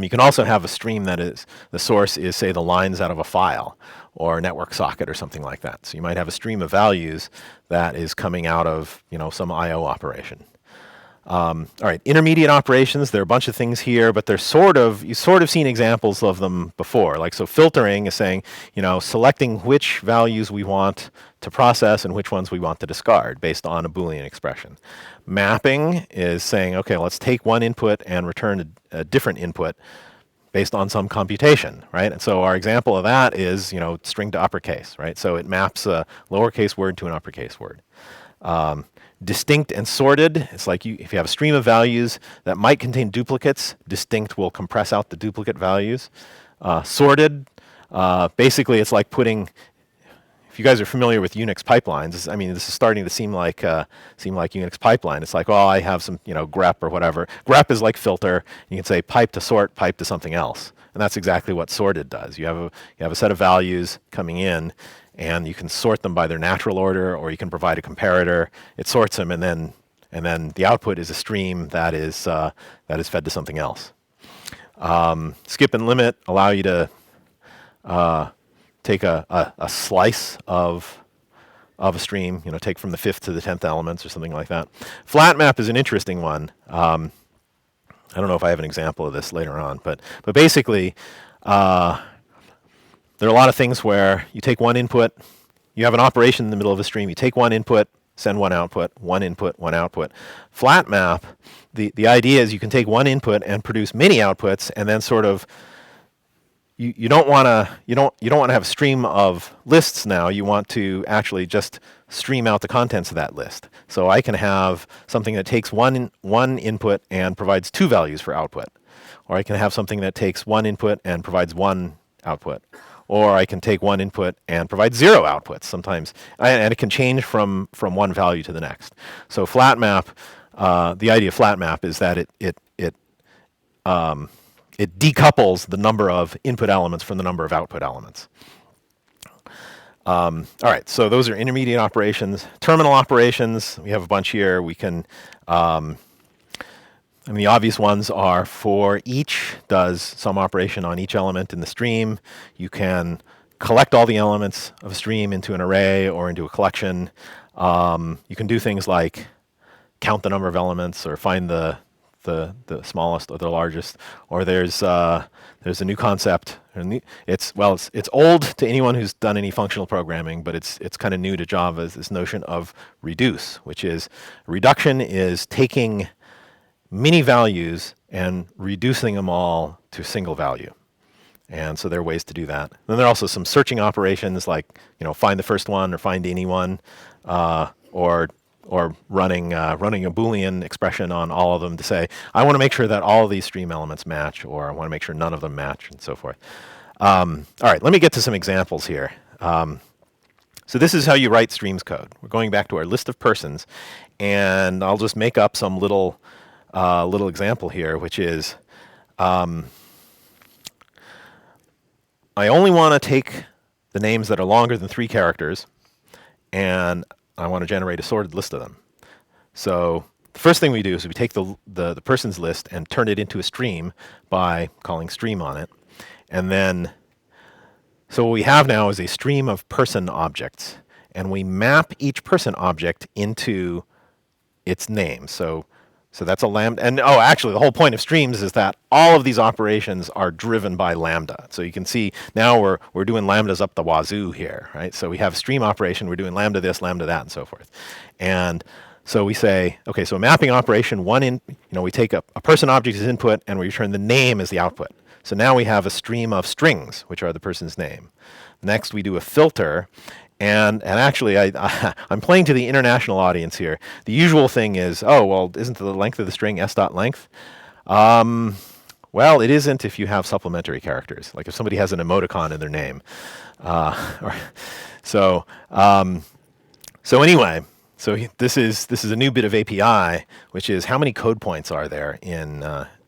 You can also have a stream that is, the source is, say, the lines out of a file or a network socket or something like that. So you might have a stream of values that is coming out of, some I/O operation. All right, intermediate operations, there are a bunch of things here, but you've sort of seen examples of them before. Like, so filtering is saying, selecting which values we want to process and which ones we want to discard based on a Boolean expression. Mapping is saying, okay, let's take one input and return a different input based on some computation, right? And so our example of that is, string to uppercase, right? So it maps a lowercase word to an uppercase word. Distinct and sorted, it's like if you have a stream of values that might contain duplicates, distinct will compress out the duplicate values. Sorted, basically it's like if if you guys are familiar with Unix pipelines, I mean, this is starting to seem like Unix pipeline. It's like, oh, I have some, grep or whatever. Grep is like filter. You can say pipe to sort, pipe to something else, and that's exactly what sorted does. You have a set of values coming in, and you can sort them by their natural order, or you can provide a comparator. It sorts them, and then the output is a stream that is fed to something else. Skip and limit allow you to take a slice of a stream, take from the 5th to the 10th elements or something like that. Flat map is an interesting one. I don't know if I have an example of this later on, but basically, there are a lot of things where you take one input, you have an operation in the middle of a stream, you take one input, send one output, one input, one output. Flat map, the idea is you can take one input and produce many outputs, and then sort of you don't want to have a stream of lists now. You want to actually just stream out the contents of that list. So I can have something that takes one input and provides 2 values for output, or I can have something that takes one input and provides 1 output, or I can take one input and provide 0 outputs sometimes, and it can change from one value to the next. So flat map, the idea of flat map is that it decouples the number of input elements from the number of output elements. All right, so those are intermediate operations. Terminal operations, we have a bunch here. We can, the obvious ones are for each does some operation on each element in the stream. You can collect all the elements of a stream into an array or into a collection. You can do things like count the number of elements or find the smallest or the largest. Or there's a new concept. It's old to anyone who's done any functional programming, but it's kind of new to Java. Is this notion of reduce, which is reduction is taking many values and reducing them all to a single value. And so there are ways to do that. Then there are also some searching operations like find the first one or find anyone, or running a Boolean expression on all of them to say, I want to make sure that all of these stream elements match, or I want to make sure none of them match, and so forth. All right, let me get to some examples here. So this is how you write streams code. We're going back to our list of persons, and I'll just make up some little example here, which is I only want to take the names that are longer than 3 characters, and I want to generate a sorted list of them. So the first thing we do is we take the persons list and turn it into a stream by calling stream on it. And then, so what we have now is a stream of person objects, and we map each person object into its name. So that's a lambda. And actually, the whole point of streams is that all of these operations are driven by lambda. So you can see now we're doing lambdas up the wazoo here, right? So we have a stream operation. We're doing lambda this, lambda that, and so forth. And so we say, okay, so a mapping operation, we take a person object as input, and we return the name as the output. So now we have a stream of strings, which are the person's name. Next, we do a filter. And actually, I'm playing to the international audience here. The usual thing is, isn't the length of the string s.length? Well, it isn't if you have supplementary characters, like if somebody has an emoticon in their name. So anyway, this is a new bit of API, which is how many code points are there in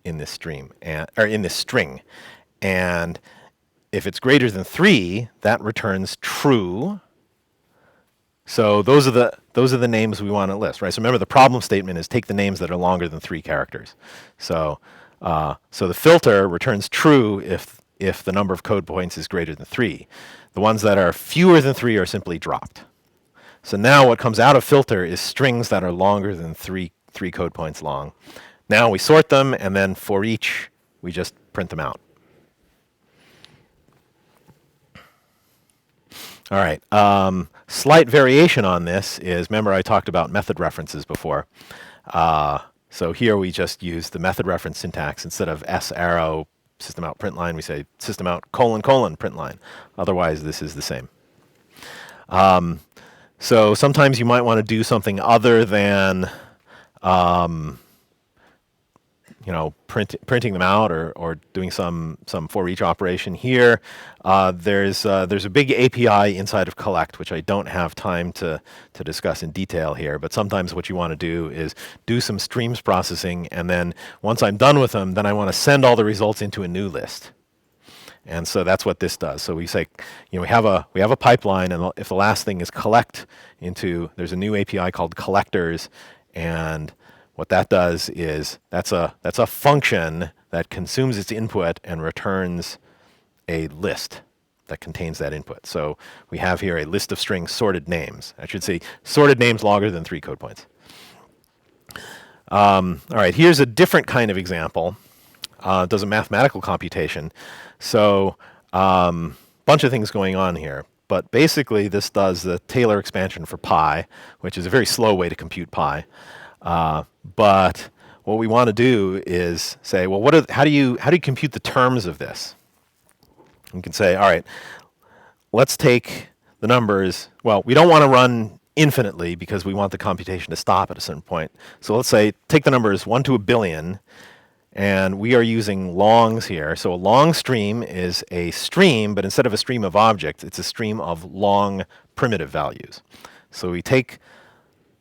this stream or in this string, and if it's greater than 3, that returns true. So those are the names we want to list, right? So remember, the problem statement is take the names that are longer than 3 characters. So the filter returns true if the number of code points is greater than 3. The ones that are fewer than 3 are simply dropped. So now what comes out of filter is strings that are longer than 3 code points long. Now we sort them, and then for each we just print them out. All right. Slight variation on this is, remember I talked about method references before. So here we just use the method reference syntax. Instead of s arrow system out print line, we say system out : print line. Otherwise, this is the same. So sometimes you might want to do something other than printing them out or doing some for each operation here. There's a big API inside of collect, which I don't have time to discuss in detail here, but sometimes what you want to do is do some streams processing, and then once I'm done with them, then I want to send all the results into a new list. And so that's what this does. So we say, we have a pipeline, and if the last thing is collect into, there's a new API called collectors, and what that does is that's a function that consumes its input and returns a list that contains that input. So we have here a list of strings sorted names. I should say sorted names longer than 3 code points. All right, here's a different kind of example. It does a mathematical computation. So bunch of things going on here. But basically this does the Taylor expansion for pi, which is a very slow way to compute pi. But what we want to do is say, well, how do you compute the terms of this? You can say, all right, let's take the numbers. Well, we don't want to run infinitely because we want the computation to stop at a certain point. So let's say take the numbers 1 to a billion, and we are using longs here. So a long stream is a stream, but instead of a stream of objects, it's a stream of long primitive values. So we take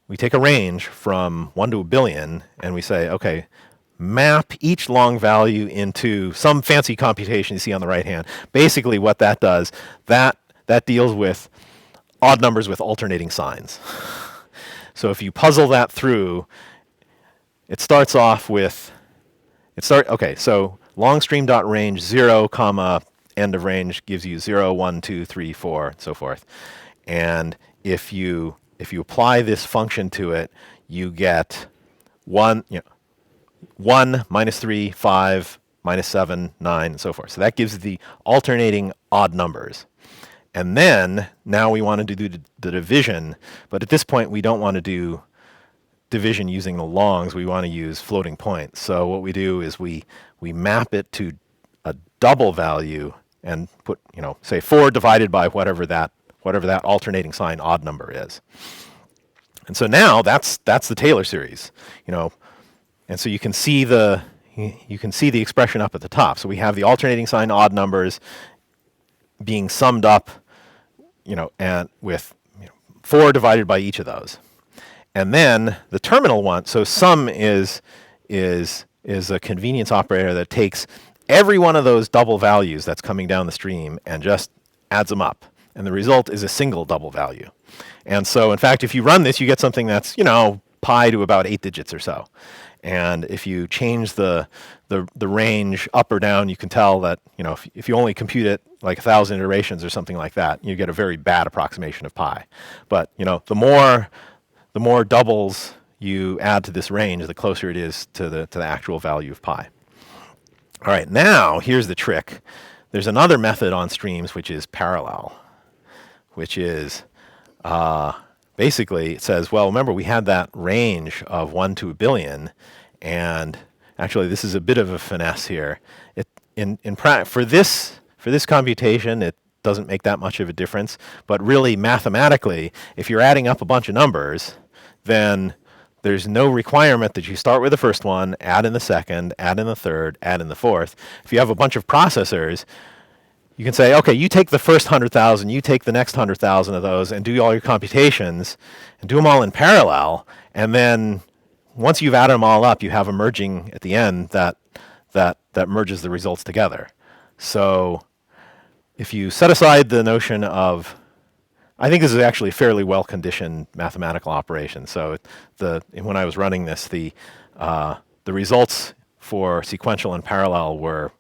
a range from 1 to a billion, and we say, okay, map each long value into some fancy computation you see on the right hand. Basically what that does, that deals with odd numbers with alternating signs. So if you puzzle that through, it starts off with, okay, so longstream.range 0, comma, end of range gives you 0, 1, 2, 3, 4, and so forth. And if you apply this function to it, you get 1, 1, minus 3, 5, minus 7, 9, and so forth. So that gives the alternating odd numbers. And then, now we want to do the division, but at this point we don't want to do division using the longs, we want to use floating points. So what we do is we map it to a double value and put, say 4 divided by whatever that alternating sign odd number is. And so now that's the Taylor series, and so you can see the expression up at the top. So we have the alternating sign odd numbers being summed up, and with 4 divided by each of those. And then the terminal one, so sum is a convenience operator that takes every one of those double values that's coming down the stream and just adds them up. And the result is a single double value. And so, in fact, if you run this, you get something that's, pi to about 8 digits or so. And if you change the range up or down, you can tell that, if you only compute it like 1,000 iterations or something like that, you get a very bad approximation of pi. But, the more doubles you add to this range, the closer it is to the actual value of pi. All right, now here's the trick. There's another method on streams which is parallel, which is basically it says, well, remember we had that range of 1 to a billion, and actually this is a bit of a finesse here. For this computation, it doesn't make that much of a difference, but really mathematically, if you're adding up a bunch of numbers, then there's no requirement that you start with the first one, add in the second, add in the third, add in the fourth. If you have a bunch of processors, you can say, okay, you take the first 100,000, you take the next 100,000 of those, and do all your computations, and do them all in parallel, and then once you've added them all up, you have a merging at the end that merges the results together. So if you set aside the notion of, I think this is actually a fairly well-conditioned mathematical operation. So when I was running this, the results for sequential and parallel were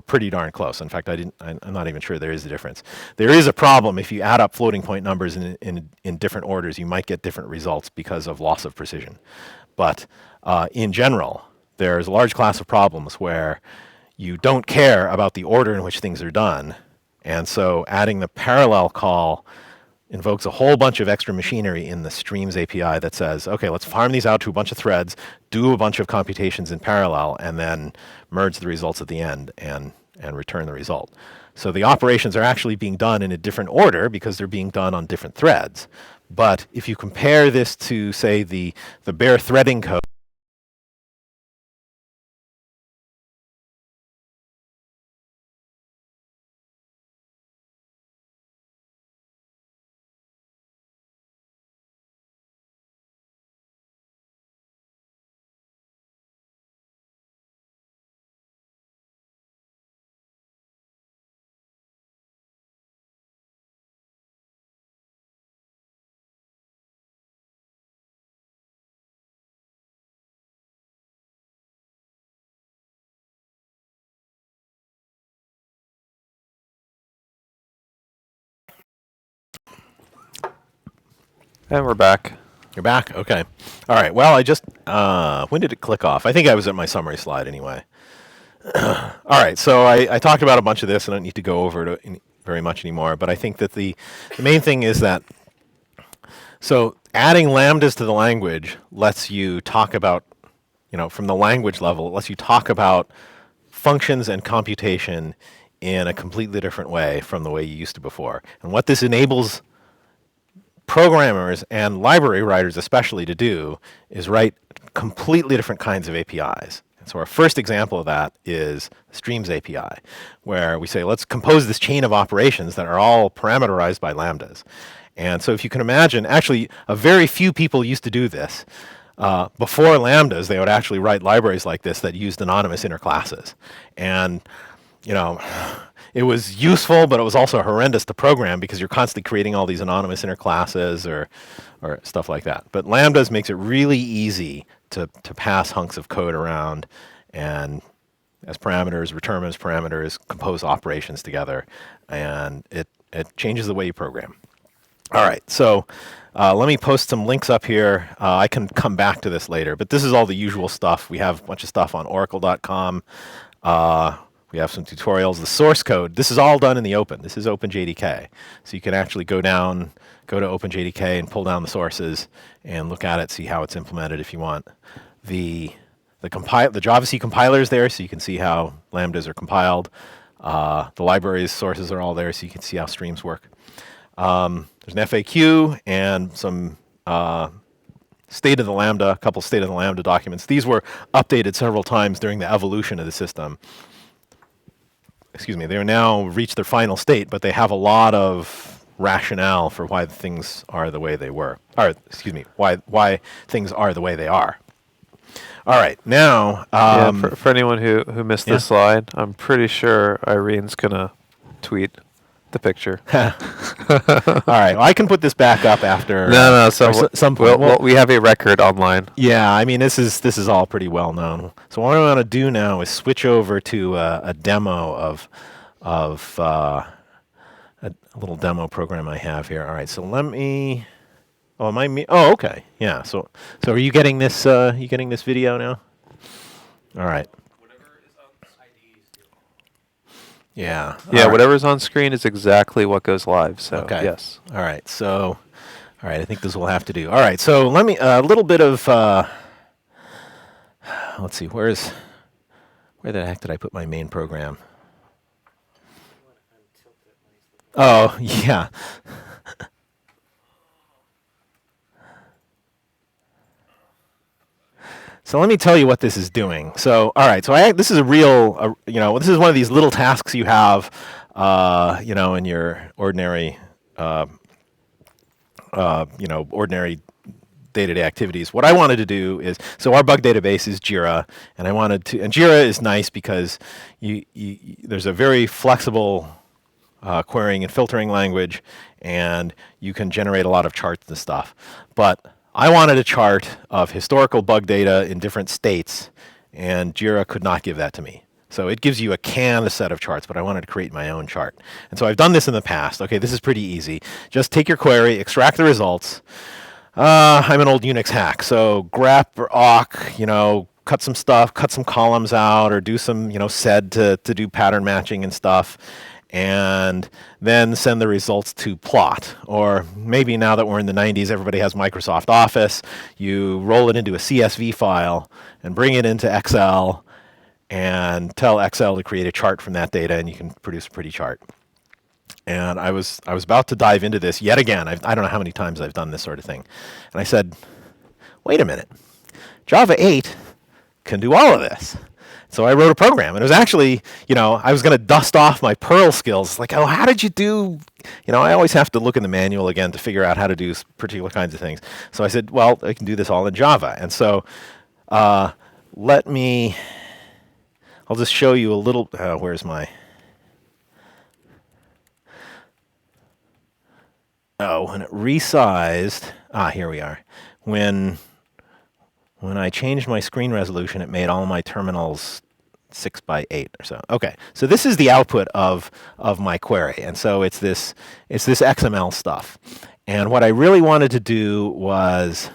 pretty darn close. In fact, I'm not even sure there is a difference. There is a problem if you add up floating point numbers in different orders, you might get different results because of loss of precision. But in general, there's a large class of problems where you don't care about the order in which things are done. And so adding the parallel call invokes a whole bunch of extra machinery in the Streams API that says, okay, let's farm these out to a bunch of threads, do a bunch of computations in parallel, and then merge the results at the end and return the result. So the operations are actually being done in a different order because they're being done on different threads. But if you compare this to, say, the bare threading code, And we're back. You're back? Okay. All right. Well, I just, when did it click off? I think I was at my summary slide anyway. All right. So I talked about a bunch of this. I don't need to go over it very much anymore. But I think that the main thing is that, so adding lambdas to the language lets you talk about, from the language level, it lets you talk about functions and computation in a completely different way from the way you used to before. And what this enables programmers and library writers especially to do is write completely different kinds of APIs. And so our first example of that is Streams API, where we say, let's compose this chain of operations that are all parameterized by lambdas. And so if you can imagine, actually, a very few people used to do this. Before lambdas, they would actually write libraries like this that used anonymous inner classes. And, it was useful, but it was also horrendous to program because you're constantly creating all these anonymous inner classes or stuff like that. But lambdas makes it really easy to pass hunks of code around and as parameters, return them as parameters, compose operations together, and it changes the way you program. All right, so let me post some links up here. I can come back to this later, but this is all the usual stuff. We have a bunch of stuff on oracle.com. We have some tutorials. The source code, this is all done in the open. This is OpenJDK. So you can actually go to OpenJDK and pull down the sources and look at it, see how it's implemented if you want. The JavaC compiler is there, so you can see how lambdas are compiled. The library's sources are all there, so you can see how streams work. There's an FAQ and some state of the Lambda, a couple state of the Lambda documents. These were updated several times during the evolution of the system. Excuse me, they are now reached their final state, but they have a lot of rationale for why things are the way they were. Or, excuse me, why things are the way they are. All right, now... for anyone who missed this slide, I'm pretty sure Irene's going to tweet the picture. All right, well, I can put this back up after... No, some point. Well, we have a record online. Yeah, I mean, this is all pretty well known. So what I want to do now is switch over to a demo of a little demo program I have here. All right, so let me... Oh, am I me? Oh, okay. Yeah. So are you getting this? You getting this video now? All right. Yeah. Yeah. Whatever's on screen is exactly what goes live. So okay. Yes. All right. So, all right. I think this will have to do. All right. So let me a little bit of. Let's see. Where the heck did I put my main program? Oh yeah. So let me tell you what this is doing. So, all right. So this is a real, this is one of these little tasks you have, in your ordinary, ordinary day-to-day activities. What I wanted to do is, so our bug database is Jira, and and Jira is nice because there's a very flexible querying and filtering language, and you can generate a lot of charts and stuff. But I wanted a chart of historical bug data in different states, and Jira could not give that to me. So it gives you a canned set of charts, but I wanted to create my own chart. And so I've done this in the past. Okay, this is pretty easy. Just take your query, extract the results. I'm an old Unix hack, so grep or awk, cut some stuff, cut some columns out, or do some, sed to do pattern matching and stuff. And then send the results to plot. Or maybe now that we're in the 90s, everybody has Microsoft Office. You roll it into a CSV file and bring it into Excel and tell Excel to create a chart from that data, and you can produce a pretty chart. And I was about to dive into this yet again. I don't know how many times I've done this sort of thing. And I said, wait a minute. Java 8 can do all of this. So I wrote a program, and it was actually, I was going to dust off my Perl skills. Like, oh, how did you do, I always have to look in the manual again to figure out how to do particular kinds of things. So I said, well, I can do this all in Java. And so I'll just show you a little, where's my, when it resized, here we are. When I changed my screen resolution, it made all my terminals 6x8 or so. Okay, so this is the output of my query, and so it's this XML stuff. And what I really wanted to do was,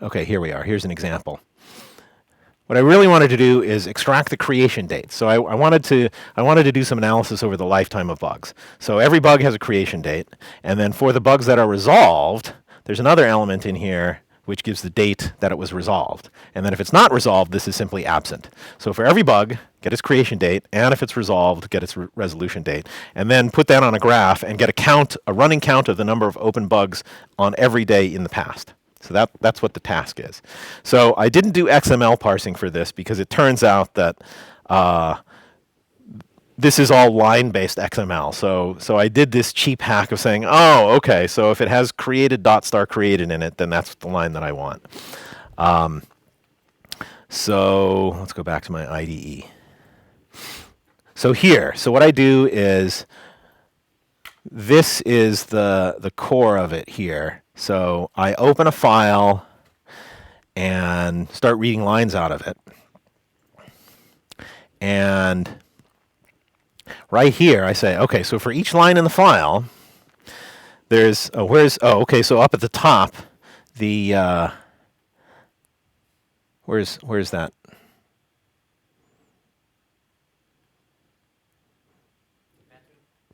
okay, here we are. Here's an example. What I really wanted to do is extract the creation date. So I wanted to do some analysis over the lifetime of bugs. So every bug has a creation date, and then for the bugs that are resolved, there's another element in here which gives the date that it was resolved. And then if it's not resolved, this is simply absent. So for every bug, get its creation date, and if it's resolved, get its resolution date, and then put that on a graph and get a running count of the number of open bugs on every day in the past. So that's what the task is. So I didn't do XML parsing for this because it turns out that this is all line-based XML. So I did this cheap hack of saying, oh, okay, so if it has created .created in it, then that's the line that I want. So let's go back to my IDE. So what I do is, this is the core of it here. So I open a file and start reading lines out of it. And right here I say, okay, so for each line in the file, there's, okay, so up at the top, the, where's that?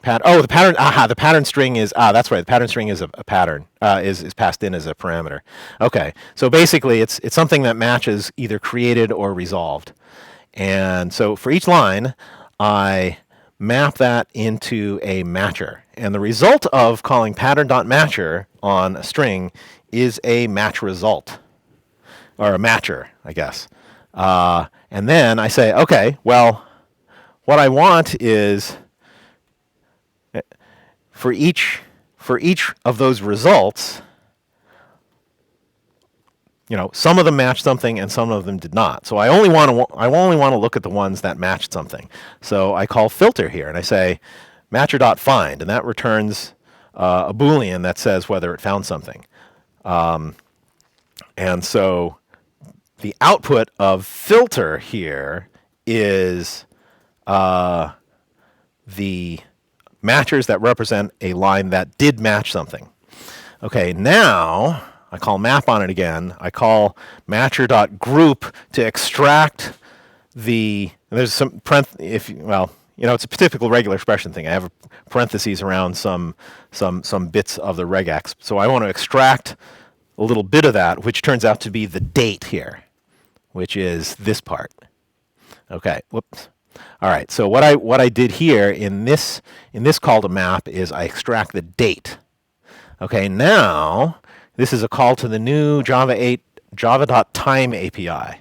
The pattern. The pattern string is that's right. The pattern string is a pattern. Is passed in as a parameter. Okay, so basically, it's something that matches either created or resolved. And so for each line, I map that into a matcher. And the result of calling pattern.matcher on a string is a match result, or a matcher, I guess. And then I say, okay, well, what I want is, for each of those results, some of them matched something and some of them did not. So I only want to look at the ones that matched something. So I call filter here and I say matcher.find, and that returns a Boolean that says whether it found something. And so the output of filter here is the matchers that represent a line that did match something. Okay, now I call map on it again. I call matcher.group to extract there's some it's a typical regular expression thing. I have a parentheses around some bits of the regex. So I want to extract a little bit of that, which turns out to be the date here, which is this part. Okay, whoops. All right, so what I did here in this call to map is I extract the date. Okay, now this is a call to the new Java 8 java.time API.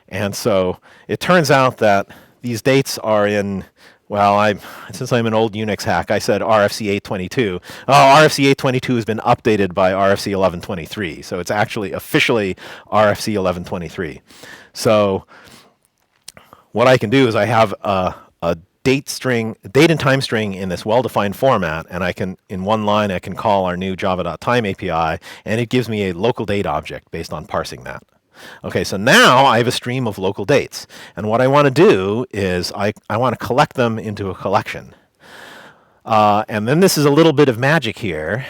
And so it turns out that these dates are in, since I'm an old Unix hack, I said RFC 822. Oh, RFC 822 has been updated by RFC 1123. So it's actually officially RFC 1123. So what I can do is I have a date and time string in this well-defined format, and in one line, I can call our new java.time API, and it gives me a local date object based on parsing that. Okay, so now I have a stream of local dates, and what I want to do is I want to collect them into a collection. And then this is a little bit of magic here.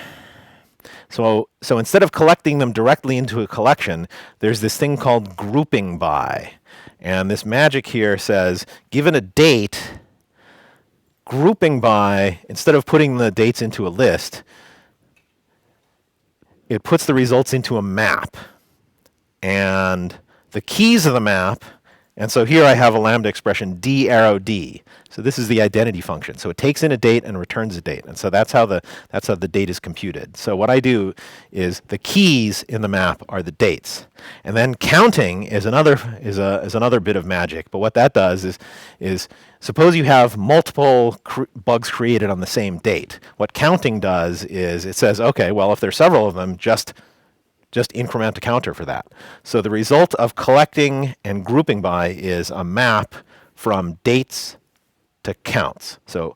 So instead of collecting them directly into a collection, there's this thing called grouping by. And this magic here says, given a date, grouping by, instead of putting the dates into a list, it puts the results into a map. And the keys of the map, and so here I have a Lambda expression, d arrow d. So this is the identity function. So it takes in a date and returns a date. And so that's how the date is computed. So what I do is the keys in the map are the dates. And then counting is another bit of magic. But what that does is suppose you have multiple bugs created on the same date. What counting does is it says, okay, well, if there's several of them, just increment a counter for that. So the result of collecting and grouping by is a map from dates to counts. So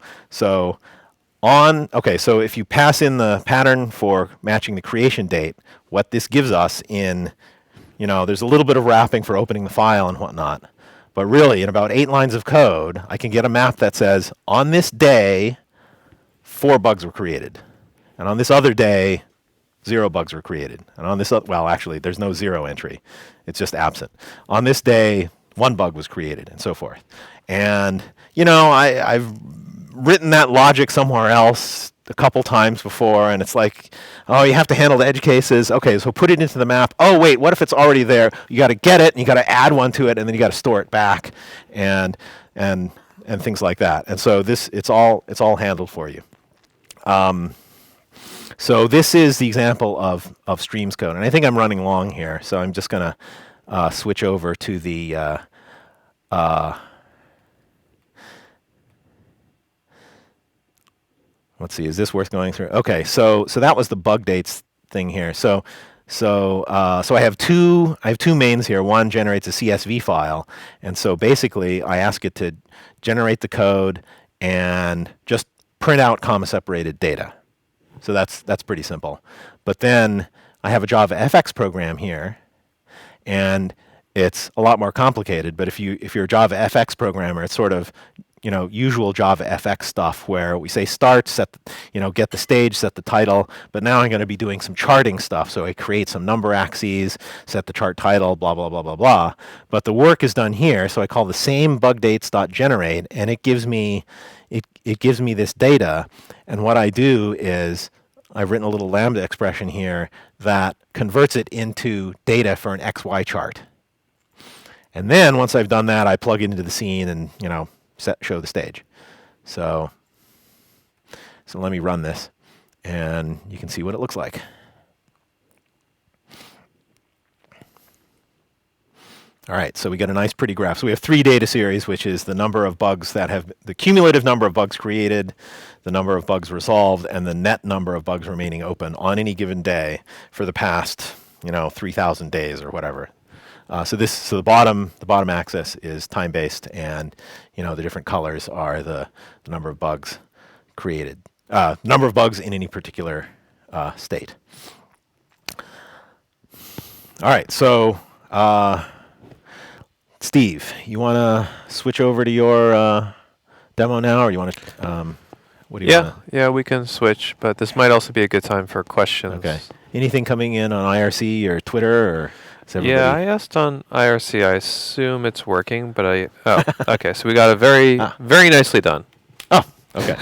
if you pass in the pattern for matching the creation date, what this gives us there's a little bit of wrapping for opening the file and whatnot, But really, in about 8 lines of code, I can get a map that says, on this day, 4 bugs were created. And on this other day, 0 bugs were created. And on this, well, actually, there's no 0 entry. It's just absent. On this day, 1 bug was created, and so forth. And, you know, I've written that logic somewhere else a couple times before, and it's like, oh, you have to handle the edge cases. Okay, so put it into the map. Oh, wait, what if it's already there? You got to get it, and you got to add one to it, and then you got to store it back, and things like that. And so it's all handled for you. So this is the example of streams code, and I think I'm running long here, so I'm just going to switch over to the let's see, is this worth going through? Okay, so that was the bug dates thing here. So I have two mains here. One generates a CSV file, and so basically I ask it to generate the code and just print out comma-separated data. So that's pretty simple. But then I have a Java FX program here, and it's a lot more complicated. But if you're a Java FX programmer, it's sort of, you know, usual Java FX stuff where we say start, set, get the stage, set the title. But now I'm going to be doing some charting stuff. So I create some number axes, set the chart title, blah, blah, blah, blah, blah. But the work is done here. So I call the same bugdates.generate, and it gives me this data. And what I do is I've written a little Lambda expression here that converts it into data for an XY chart. And then once I've done that, I plug it into the scene and, show the stage. So let me run this, and you can see what it looks like. All right, so we got a nice pretty graph. So we have 3 data series, which is the number of bugs the cumulative number of bugs created, the number of bugs resolved, and the net number of bugs remaining open on any given day for the past, 3,000 days or whatever. So the bottom axis is time-based, and the different colors are the number of bugs created, number of bugs in any particular state. All right, so Steve, you want to switch over to your demo now, or you want to? What do you want? Yeah, we can switch, but this might also be a good time for questions. Okay. Anything coming in on IRC or Twitter or? Yeah, I asked on IRC. I assume it's working, but okay. So we got a very nicely done. Oh, okay.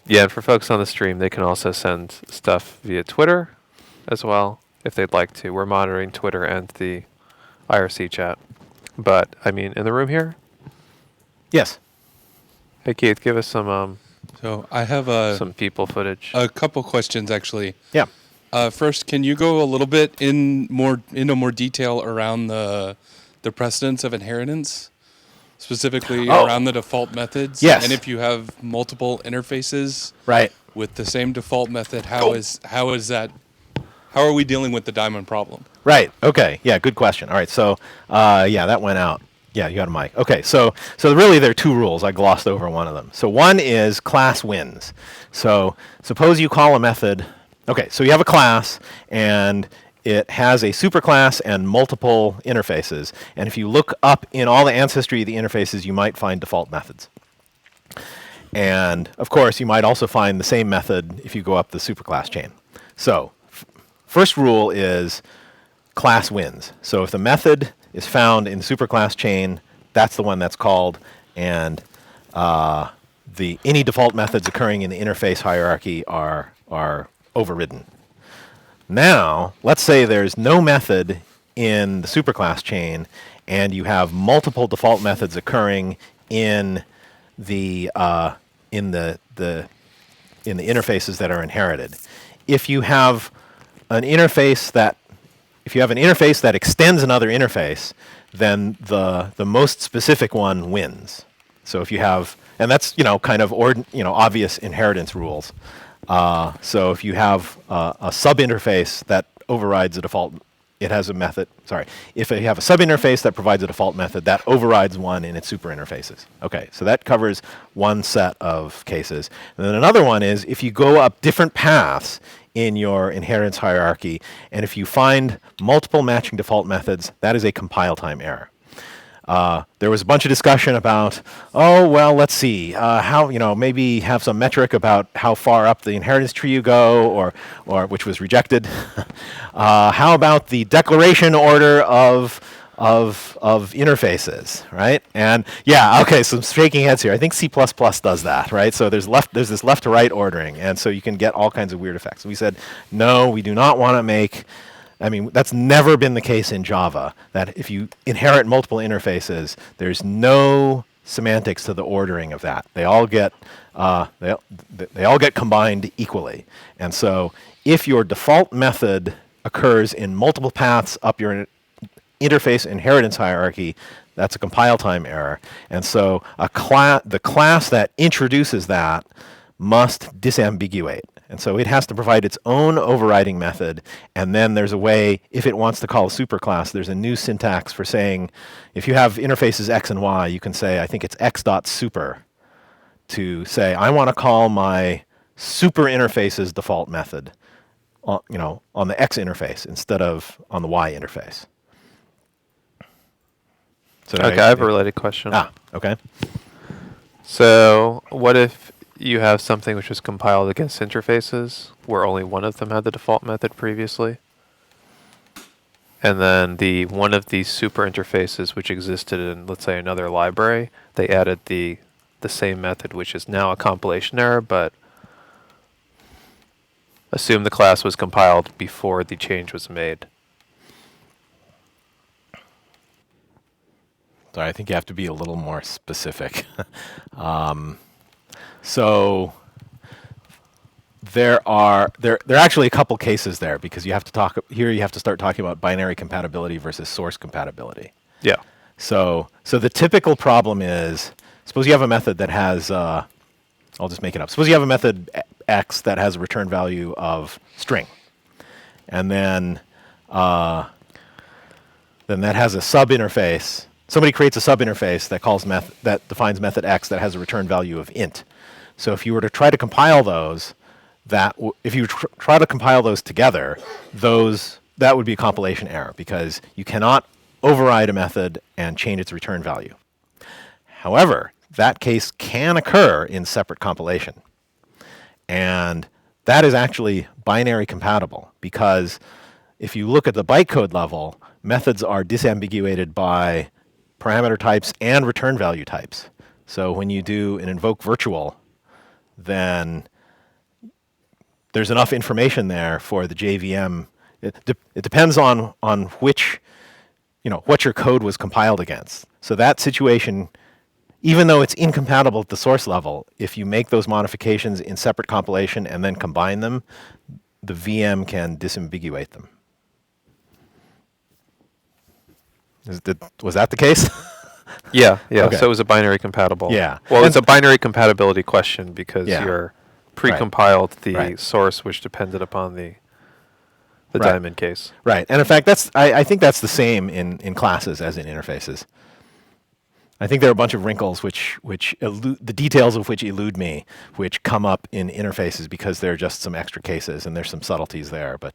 Yeah, and for folks on the stream, they can also send stuff via Twitter as well if they'd like to. We're monitoring Twitter and the IRC chat. But I mean, in the room here. Yes. Hey Keith, give us some. So I have some people footage. A couple questions actually. Yeah. First, can you go a little bit into more detail around the precedence of inheritance, specifically around the default methods? Yes. And if you have multiple interfaces, right, with the same default method, how are we dealing with the diamond problem? Right. Okay. Yeah. Good question. All right. So that went out. Yeah, you got a mic. Okay. So really there are 2 rules. I glossed over one of them. So one is class wins. So suppose you call a method. Okay, so you have a class, and it has a superclass and multiple interfaces. And if you look up in all the ancestry of the interfaces, you might find default methods. And of course, you might also find the same method if you go up the superclass chain. So first rule is class wins. So if the method is found in the superclass chain, that's the one that's called, and any default methods occurring in the interface hierarchy are overridden. Now, let's say there's no method in the superclass chain, and you have multiple default methods occurring in the interfaces that are inherited. If you have an interface that extends another interface, then the most specific one wins. So if you have, and that's kind of obvious inheritance rules. So if you have a sub-interface that overrides a default, it has a method. Sorry, if you have a sub-interface that provides a default method, that overrides one in its super interfaces. Okay, so that covers one set of cases. And then another one is if you go up different paths in your inheritance hierarchy. And if you find multiple matching default methods, that is a compile time error. There was a bunch of discussion about, oh, well, let's see, how, maybe have some metric about how far up the inheritance tree you go, or which was rejected. How about the declaration order of interfaces, right? And yeah, okay, some shaking heads here. I think C++ does that, right? So there's this left to right ordering, and so you can get all kinds of weird effects. We said, no, we do not want to make. I mean, that's never been the case in Java, that if you inherit multiple interfaces, there's no semantics to the ordering of that. They all get they all get combined equally. And so if your default method occurs in multiple paths up your interface inheritance hierarchy, that's a compile time error. And so the class that introduces that must disambiguate. And so it has to provide its own overriding method, and then there's a way, if it wants to call a superclass, there's a new syntax for saying, if you have interfaces x and y, you can say, I think it's x.super, to say, I want to call my super interface's default method on the x interface instead of on the y interface. So okay, I have a related question. Okay. So what if you have something which was compiled against interfaces where only one of them had the default method previously, and then one of these super interfaces which existed in, let's say, another library, they added the same method, which is now a compilation error, but assume the class was compiled before the change was made. So I think you have to be a little more specific. So there are actually a couple cases there, because you have to start talking about binary compatibility versus source compatibility. Yeah. So the typical problem is, suppose you have a method that has I'll just make it up. Suppose you have a method x that has a return value of string, and then that has a sub interface. Somebody creates a sub interface that defines method x that has a return value of int. So if you were to try to compile those, try to compile those together, that would be a compilation error, because you cannot override a method and change its return value. However, that case can occur in separate compilation. And that is actually binary compatible, because if you look at the bytecode level, methods are disambiguated by parameter types and return value types. So when you do an invoke virtual, then there's enough information there for the JVM. It depends on which, what your code was compiled against. So that situation, even though it's incompatible at the source level, if you make those modifications in separate compilation and then combine them, the VM can disambiguate them. Was that the case? Yeah. Okay. So it was a binary compatible. Yeah. Well, it's a binary compatibility question because you're pre-compiled the Right. source, which depended upon the Right. diamond case. Right. And in fact, I think that's the same in classes as in interfaces. I think there are a bunch of wrinkles which the details of which elude me, which come up in interfaces because there are just some extra cases and there's some subtleties there. But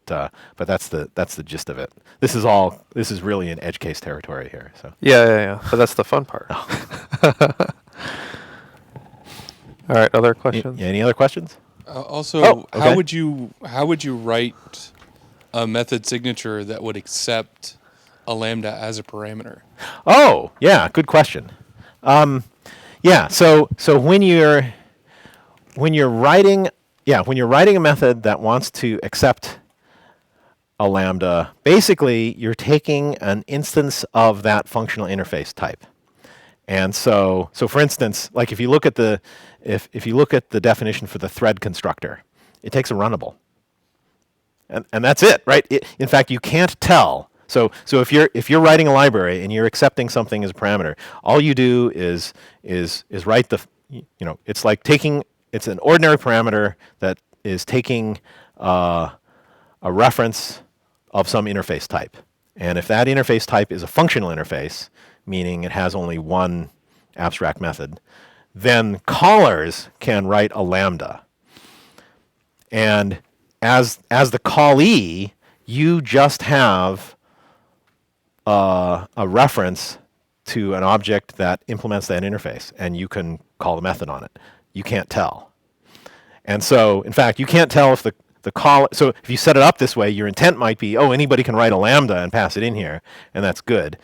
that's the gist of it. This is really an edge case territory here. So Yeah. But that's the fun part. All right. Other questions? Any other questions? Also, okay. how would you write a method signature that would accept a lambda as a parameter? Oh, yeah, good question. So when you're writing a method that wants to accept a lambda, basically you're taking an instance of that functional interface type. And so for instance, like if you look at the definition for the thread constructor, it takes a runnable. And that's it, right? In fact, you can't tell. So if you're writing a library and you're accepting something as a parameter, all you do is write it's like it's an ordinary parameter that is taking a reference of some interface type. And if that interface type is a functional interface, meaning it has only one abstract method, then callers can write a lambda. And as the callee, you just have a reference to an object that implements that interface, and you can call the method on it. You can't tell. And so, in fact, you can't tell if the call. So if you set it up this way, your intent might be, oh, anybody can write a lambda and pass it in here, and that's good.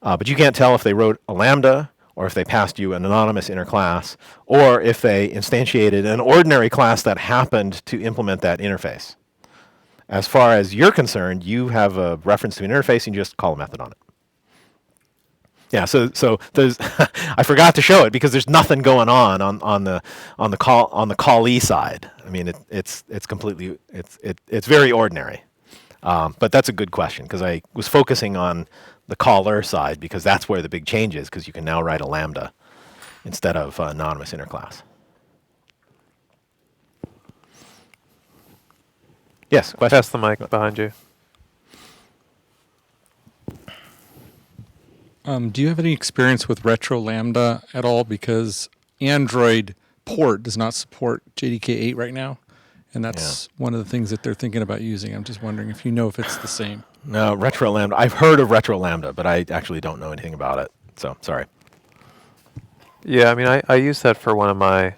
But you can't tell if they wrote a lambda, or if they passed you an anonymous inner class, or if they instantiated an ordinary class that happened to implement that interface. As far as you're concerned, you have a reference to an interface, and you just call a method on it. Yeah, so there's I forgot to show it because there's nothing going on the callee side. I mean, it's completely it's very ordinary. But that's a good question because I was focusing on the caller side because that's where the big change is, because you can now write a lambda instead of anonymous inner class. Yes, question. Pass the mic behind you. Do you have any experience with Retro Lambda at all? Because Android port does not support JDK 8 right now, and that's one of the things that they're thinking about using. I'm just wondering if you know if it's the same. No, Retro Lambda. I've heard of Retro Lambda, but I actually don't know anything about it. So, sorry. Yeah, I mean, I use that for one of my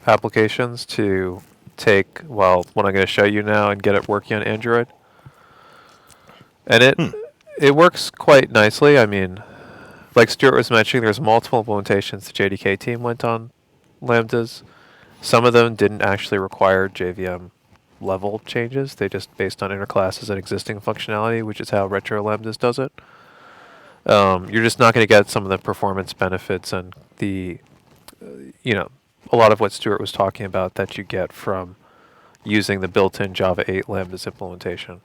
applications to take, well, what I'm going to show you now and get it working on Android. And it works quite nicely. I mean, like Stuart was mentioning, there's multiple implementations the JDK team went on Lambdas. Some of them didn't actually require JVM level changes. They just based on inner classes and existing functionality, which is how Retro Lambdas does it. You're just not going to get some of the performance benefits and the, a lot of what Stuart was talking about that you get from using the built-in Java 8 Lambdas implementation.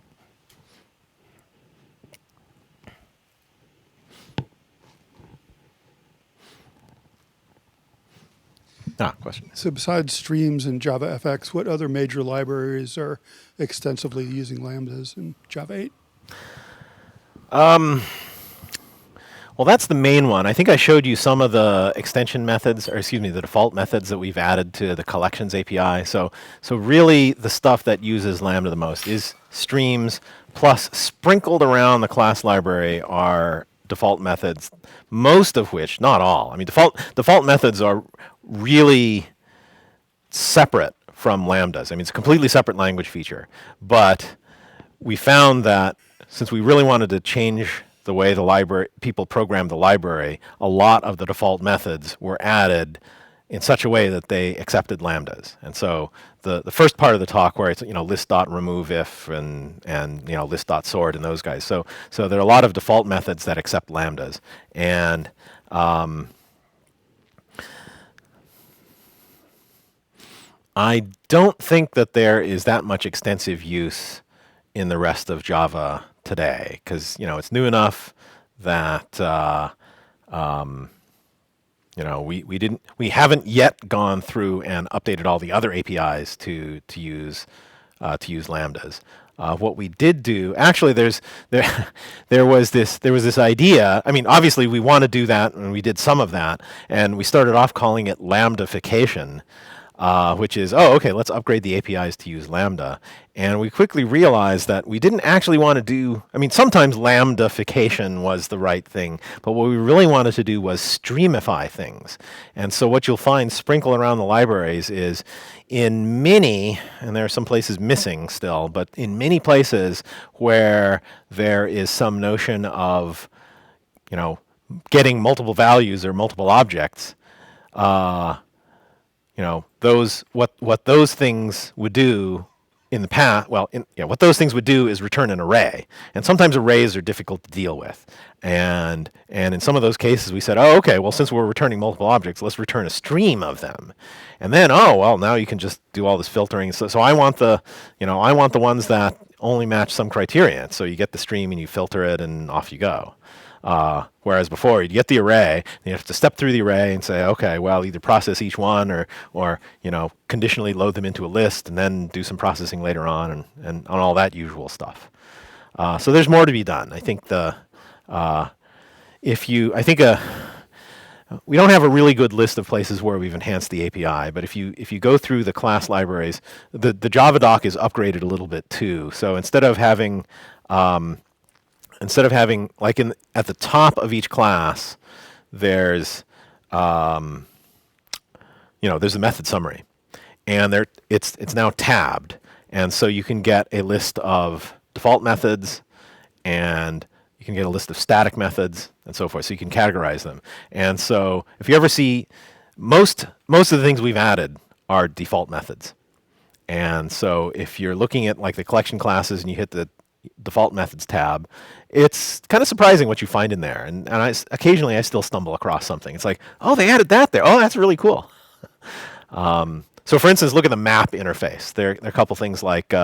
Question. So besides streams and Java FX, what other major libraries are extensively using lambdas in Java 8? Well, that's the main one. I think I showed you some of the extension methods, or excuse me, the default methods that we've added to the collections API. So really the stuff that uses Lambda the most is streams, plus sprinkled around the class library are default methods, most of which, not all. I mean, default methods are really separate from lambdas. I mean, it's a completely separate language feature. But we found that since we really wanted to change the way the library people program the library, a lot of the default methods were added in such a way that they accepted lambdas. And so the first part of the talk where it's list.removeIf and list.sort and those guys. So there are a lot of default methods that accept lambdas. And I don't think that there is that much extensive use in the rest of Java today, because it's new enough that we haven't yet gone through and updated all the other APIs to use lambdas. What we did do, actually, there was this idea. I mean, obviously, we want to do that, and we did some of that, and we started off calling it lambdafication. Which is, okay, let's upgrade the APIs to use Lambda. And we quickly realized that we didn't actually want to do, I mean, sometimes lambdafication was the right thing, but what we really wanted to do was streamify things. And so what you'll find sprinkled around the libraries is in many, and there are some places missing still, but in many places where there is some notion of, getting multiple values or multiple objects, what those things would do in the past, what those things would do is return an array. And sometimes arrays are difficult to deal with. And in some of those cases we said, okay, well, since we're returning multiple objects, let's return a stream of them. And then, now you can just do all this filtering. So I want the ones that only match some criterion. So you get the stream and you filter it and off you go. Whereas before, you'd get the array, and you have to step through the array and say, okay, well, either process each one or conditionally load them into a list and then do some processing later on and all that usual stuff. So there's more to be done. I think we don't have a really good list of places where we've enhanced the API, but if you go through the class libraries, the Java doc is upgraded a little bit too. So instead of having like at the top of each class, there's there's a method summary, and it's now tabbed, and so you can get a list of default methods, and you can get a list of static methods, and so forth. So you can categorize them. And so if you ever see most of the things we've added are default methods. And so if you're looking at like the collection classes and you hit the default methods tab, it's kind of surprising what you find in there. And occasionally I still stumble across something. It's like, oh, they added that there. Oh, that's really cool. So for instance, look at the map interface. There are a couple things like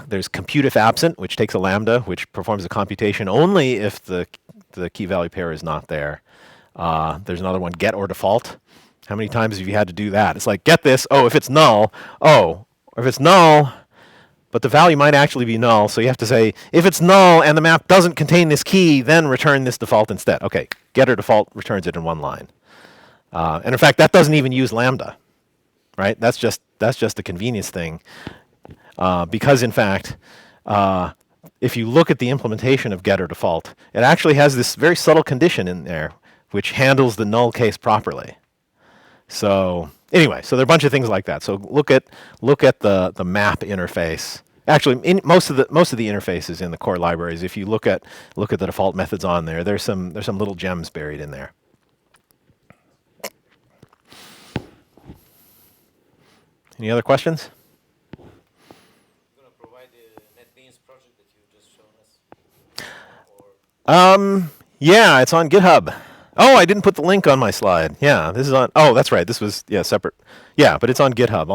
there's compute if absent, which takes a lambda, which performs a computation only if the key value pair is not there. There's another one, get or default. How many times have you had to do that? It's like, get this, oh, if it's null, oh, if it's null, but the value might actually be null, so you have to say, if it's null and the map doesn't contain this key, then return this default instead. Okay, get or default returns it in one line. And in fact, that doesn't even use lambda, right? That's just a convenience thing. Because in fact, if you look at the implementation of get or default, it actually has this very subtle condition in there which handles the null case properly. So anyway, so there are a bunch of things like that. So look at the map interface. Actually, in most of the interfaces in the core libraries, if you look at the default methods on there, there's some little gems buried in there. Any other questions? Yeah, it's on GitHub. Oh, I didn't put the link on my slide. Yeah, this is on. Oh, that's right. This was separate. Yeah, but it's on GitHub.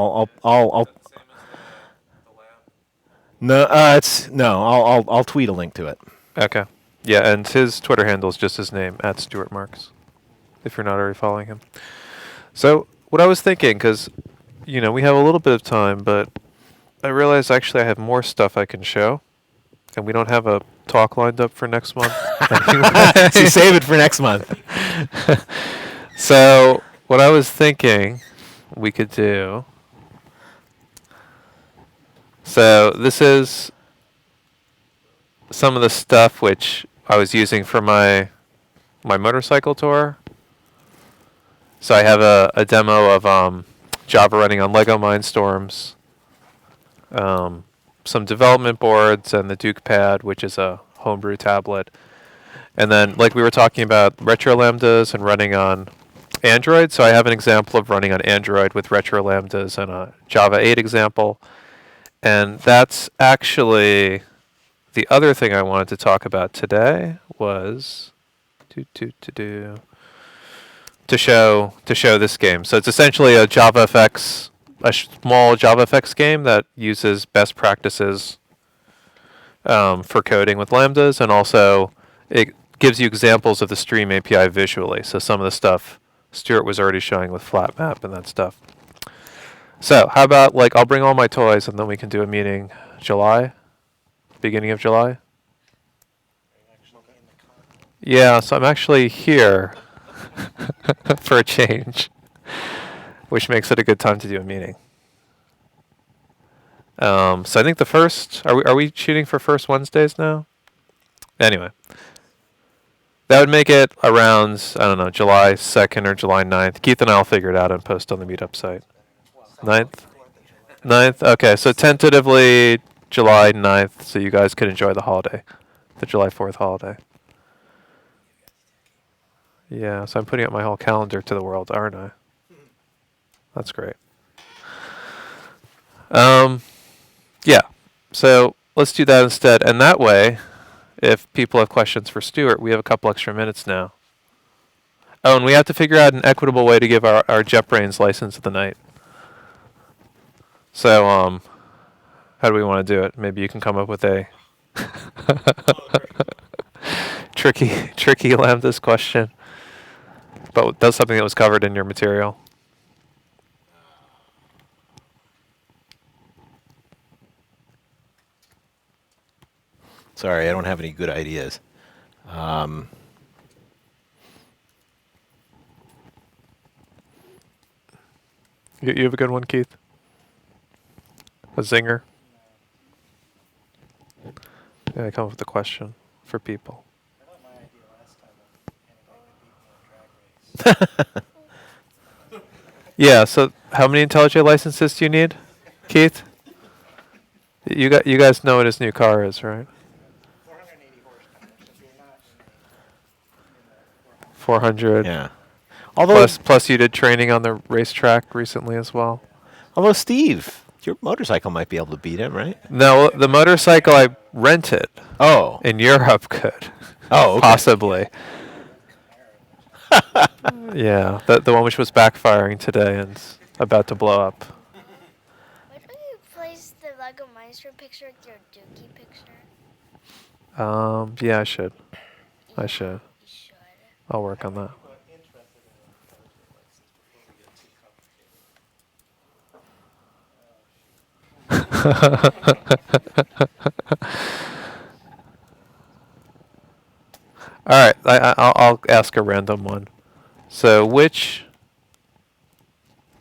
I'll tweet a link to it. Okay. Yeah, and his Twitter handle is just his name, @StuartMarks, if you're not already following him. So what I was thinking, because we have a little bit of time, but I realized actually I have more stuff I can show, and we don't have a talk lined up for next month. So save it for next month. So what I was thinking we could do. So this is some of the stuff which I was using for my motorcycle tour. So I have a demo of Java running on Lego Mindstorms, some development boards, and the Duke Pad, which is a homebrew tablet. And then, like we were talking about, retro lambdas and running on Android. So I have an example of running on Android with retro lambdas and a Java 8 example. And that's actually the other thing I wanted to talk about today was to show this game. So it's essentially a JavaFX, a small JavaFX game that uses best practices for coding with lambdas, and also it gives you examples of the Stream API visually. So some of the stuff Stuart was already showing with FlatMap and that stuff. So how about, like, I'll bring all my toys and then we can do a meeting beginning of July? Yeah, so I'm actually here for a change, which makes it a good time to do a meeting. So I think the first, are we shooting for first Wednesdays now? Anyway, that would make it around, I don't know, July 2nd or July 9th. Keith and I will figure it out and post on the meetup site. 9th? Okay, so tentatively July 9th, so you guys can enjoy the holiday, the July 4th holiday. Yeah, so I'm putting up my whole calendar to the world, aren't I? That's great. Yeah, so let's do that instead. And that way, if people have questions for Stuart, we have a couple extra minutes now. Oh, and we have to figure out an equitable way to give our JetBrains license of the night. So, how do we want to do it? Maybe you can come up with a tricky lambdas question, but that's something that was covered in your material. Sorry, I don't have any good ideas. You have a good one, Keith? A zinger? Yeah, come up with a question for people. Yeah, so how many IntelliJ licenses do you need, Keith? You guys know what his new car is, right? 400. Yeah. Although plus you did training on the racetrack recently as well. Although Steve, your motorcycle might be able to beat him, right? No, the motorcycle I rented. Oh. In Europe could. Oh, okay. Possibly. Yeah, the one which was backfiring today and about to blow up. Why don't you place the Lego Mindstorm picture with your Dookie picture? Yeah, I should. I should. I'll work on that. All right, I'll ask a random one. So which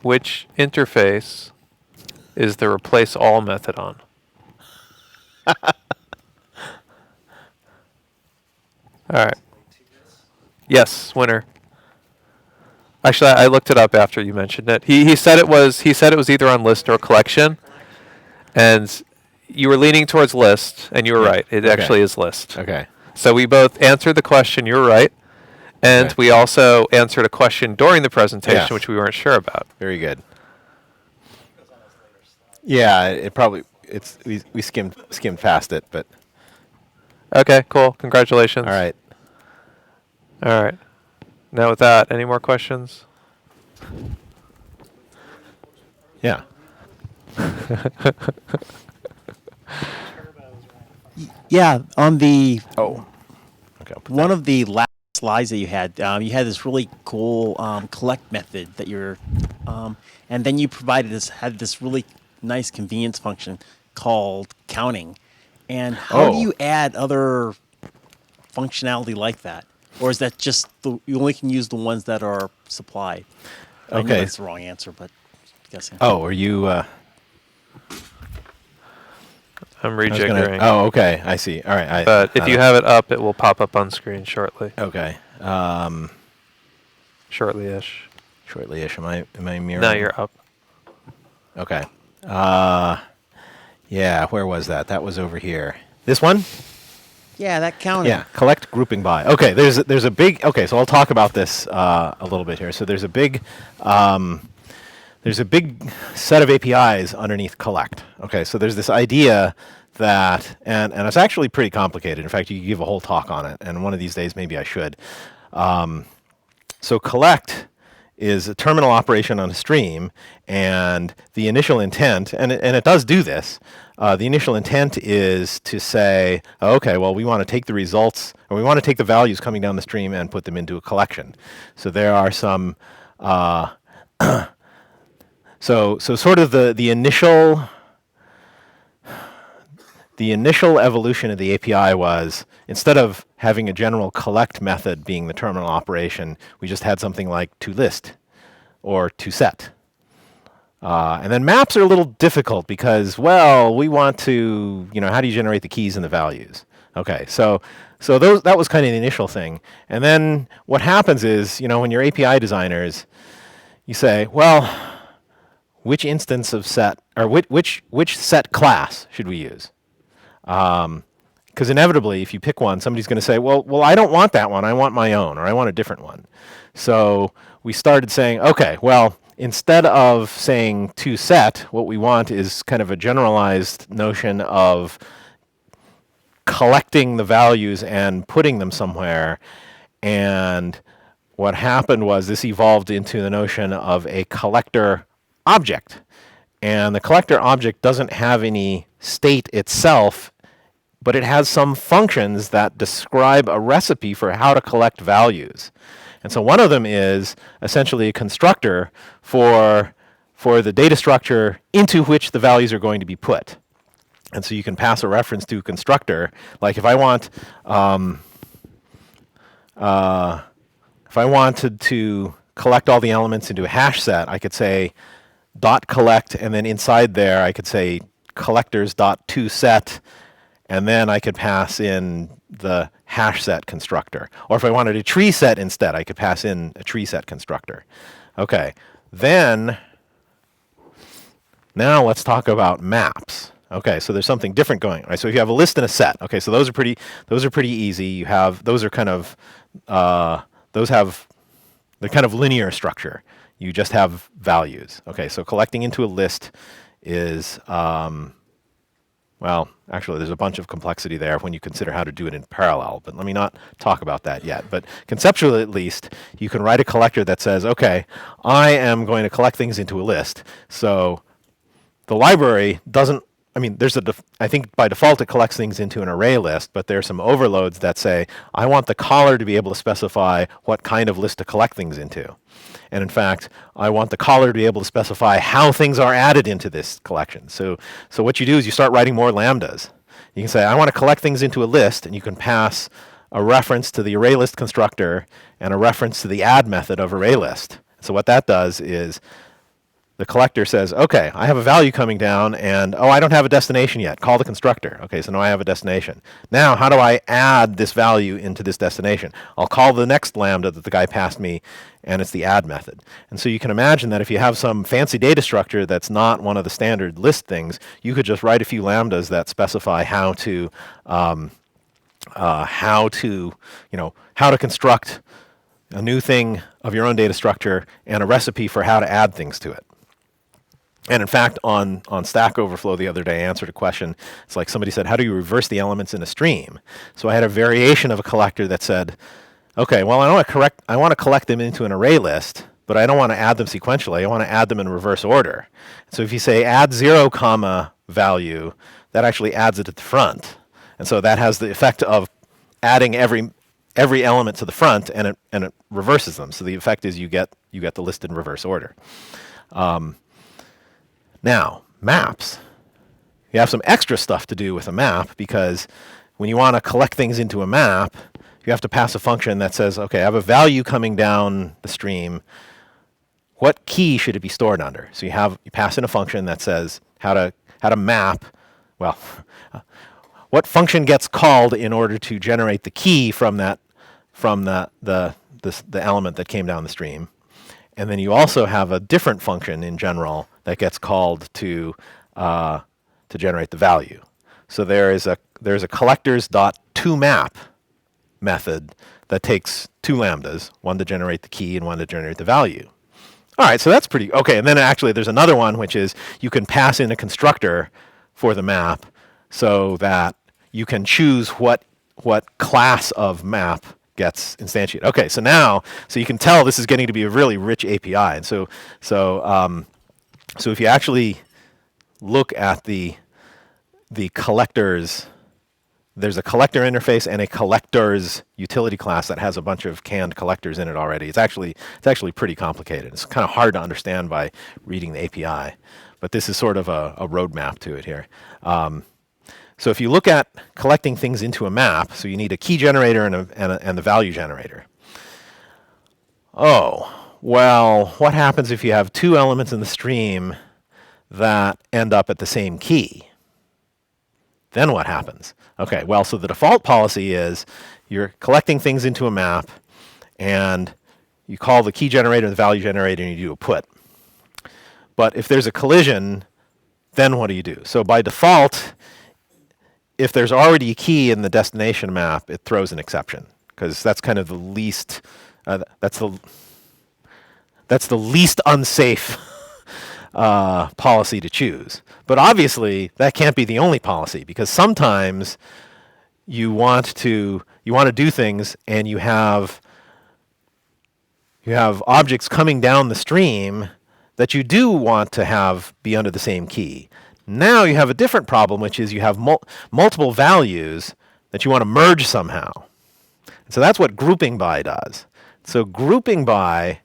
interface is the replace all method on? All right. Yes, winner. Actually, I looked it up after you mentioned it. He said it was either on list or collection, and you were leaning towards list, and you were right. It actually is list. Okay. So we both answered the question. You were right, and we also answered a question during the presentation, which we weren't sure about. Very good. Yeah, we skimmed past it, but okay, cool. Congratulations. All right. All right. Now with that, any more questions? Yeah. Yeah, on the okay, one of the last slides that you had this really cool collect method that you're, and then you had this really nice convenience function called counting. And how do you add other functionality like that, or is that just you only can use the ones that are supplied? I know that's the wrong answer, but I'm guessing. Oh, are you? I'm rejiggering. Okay. I see. All right. But if you have it up, it will pop up on screen shortly. Okay. Shortly-ish. Shortly-ish. Am I mirroring? No, you're up. Okay. Yeah. Where was that? That was over here. This one? Yeah, that counting. Yeah. Collect grouping by. Okay. There's a big. Okay. So I'll talk about this a little bit here. So there's a big. There's a big set of APIs underneath collect. Okay, so there's this idea that, and it's actually pretty complicated. In fact, you could give a whole talk on it, and one of these days maybe I should. So collect is a terminal operation on a stream, and the initial intent, and it does do this, the initial intent is to say, okay, well, we want to take the results, or we want to take the values coming down the stream and put them into a collection. So there are some So sort of the initial evolution of the API was, instead of having a general collect method being the terminal operation, we just had something like toList or toSet. And then maps are a little difficult because, well, we want to, how do you generate the keys and the values? Okay, so that was kind of the initial thing. And then what happens is, when you're API designers, you say, well, which instance of set, or which set class should we use? Because inevitably, if you pick one, somebody's going to say, well, I don't want that one. I want my own, or I want a different one. So we started saying, okay, well, instead of saying toSet, what we want is kind of a generalized notion of collecting the values and putting them somewhere. And what happened was this evolved into the notion of a collector object. And the collector object doesn't have any state itself, but it has some functions that describe a recipe for how to collect values. And so one of them is essentially a constructor for the data structure into which the values are going to be put. And so you can pass a reference to a constructor. Like if I wanted to collect all the elements into a hash set, I could say dot collect, and then inside there I could say collectors dot toSet, and then I could pass in the hash set constructor. Or if I wanted a tree set instead, I could pass in a tree set constructor. Okay, then now let's talk about maps. Okay, so there's something different going on. Right? So if you have a list and a set, okay, so those are pretty easy. You have those are kind of they're kind of linear structure. You just have values. Okay, so collecting into a list is well, actually, there's a bunch of complexity there when you consider how to do it in parallel, but let me not talk about that yet. But conceptually, at least, you can write a collector that says, okay, I am going to collect things into a list. So the library doesn't, I mean, I think by default it collects things into an array list, but there are some overloads that say, I want the caller to be able to specify what kind of list to collect things into. And in fact, I want the caller to be able to specify how things are added into this collection. So what you do is you start writing more lambdas. You can say, I want to collect things into a list, and you can pass a reference to the ArrayList constructor and a reference to the add method of ArrayList. So what that does is the collector says, okay, I have a value coming down, and oh, I don't have a destination yet. Call the constructor. Okay, so now I have a destination. Now, how do I add this value into this destination? I'll call the next lambda that the guy passed me, and it's the add method. And so you can imagine that if you have some fancy data structure that's not one of the standard list things, you could just write a few lambdas that specify how to construct a new thing of your own data structure and a recipe for how to add things to it. And in fact, on Stack Overflow the other day, I answered a question. It's like somebody said, how do you reverse the elements in a stream? So I had a variation of a collector that said, okay, well, I want to collect them into an array list, but I don't want to add them sequentially. I want to add them in reverse order. So if you say add 0, value, that actually adds it at the front. And so that has the effect of adding every element to the front, and it reverses them. So the effect is you get the list in reverse order. Now, maps. You have some extra stuff to do with a map, because when you want to collect things into a map, you have to pass a function that says, okay, I have a value coming down the stream. What key should it be stored under? So you pass in a function that says how to map, well, what function gets called in order to generate the key from the element that came down the stream. And then you also have a different function in general that gets called to generate the value. So there's a collectors.toMap method that takes two lambdas, one to generate the key and one to generate the value. All right, so that's pretty okay. And then actually there's another one, which is you can pass in a constructor for the map so that you can choose what class of map gets instantiated. Okay, so you can tell this is getting to be a really rich API. And so if you actually look at the collectors, there's a collector interface and a collectors utility class that has a bunch of canned collectors in it already. It's actually pretty complicated. It's kind of hard to understand by reading the API, but this is sort of a roadmap to it here. So if you look at collecting things into a map, so you need a key generator and the value generator. Oh, well, what happens if you have two elements in the stream that end up at the same key? Then what happens? Okay, well, so the default policy is you're collecting things into a map, and you call the key generator and the value generator, and you do a put. But if there's a collision, then what do you do? So by default, if there's already a key in the destination map, it throws an exception, because that's kind of the least that's the least unsafe policy to choose. But obviously, that can't be the only policy, because sometimes you want to do things, and you have objects coming down the stream that you do want to have be under the same key. Now you have a different problem, which is you have multiple values that you want to merge somehow. And so that's what grouping by does. So grouping by,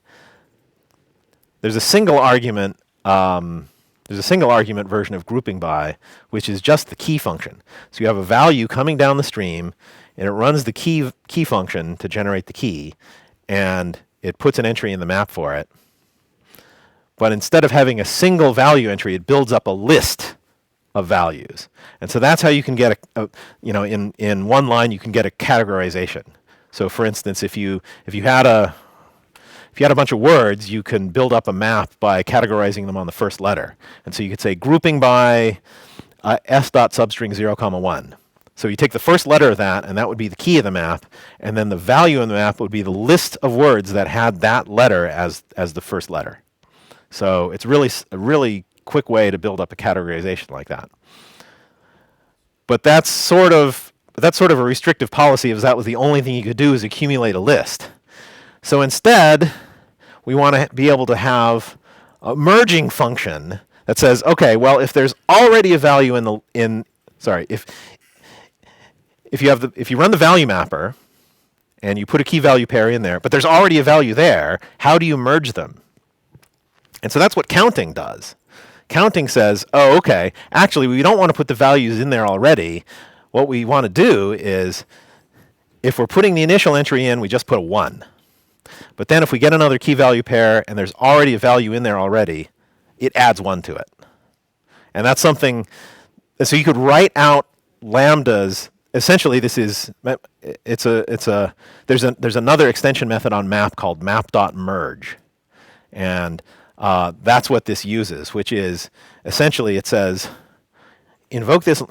there's a single argument version of grouping by, which is just the key function. So you have a value coming down the stream, and it runs the key function to generate the key, and it puts an entry in the map for it. But instead of having a single value entry, it builds up a list of values. And so that's how you can get in one line you can get a categorization. So for instance, if you had a bunch of words, you can build up a map by categorizing them on the first letter. And so you could say grouping by s.substring 0, 1. So you take the first letter of that, and that would be the key of the map, and then the value in the map would be the list of words that had that letter as the first letter. So it's really a really quick way to build up a categorization like that. But that's sort of a restrictive policy, if that was the only thing you could do is accumulate a list. So instead, we want to be able to have a merging function that says, okay, well, if there's already a value if you run the value mapper and you put a key value pair in there, but there's already a value there, how do you merge them? And so that's what counting does. Counting says, oh, okay, actually we don't want to put the values in there already. What we want to do is, if we're putting the initial entry in, we just put a 1. But then if we get another key value pair and there's already a value in there already, it adds 1 to it. And that's something, so you could write out lambdas. Essentially, there's another extension method on map called map.merge. And that's what this uses, which is essentially it says, invoke this.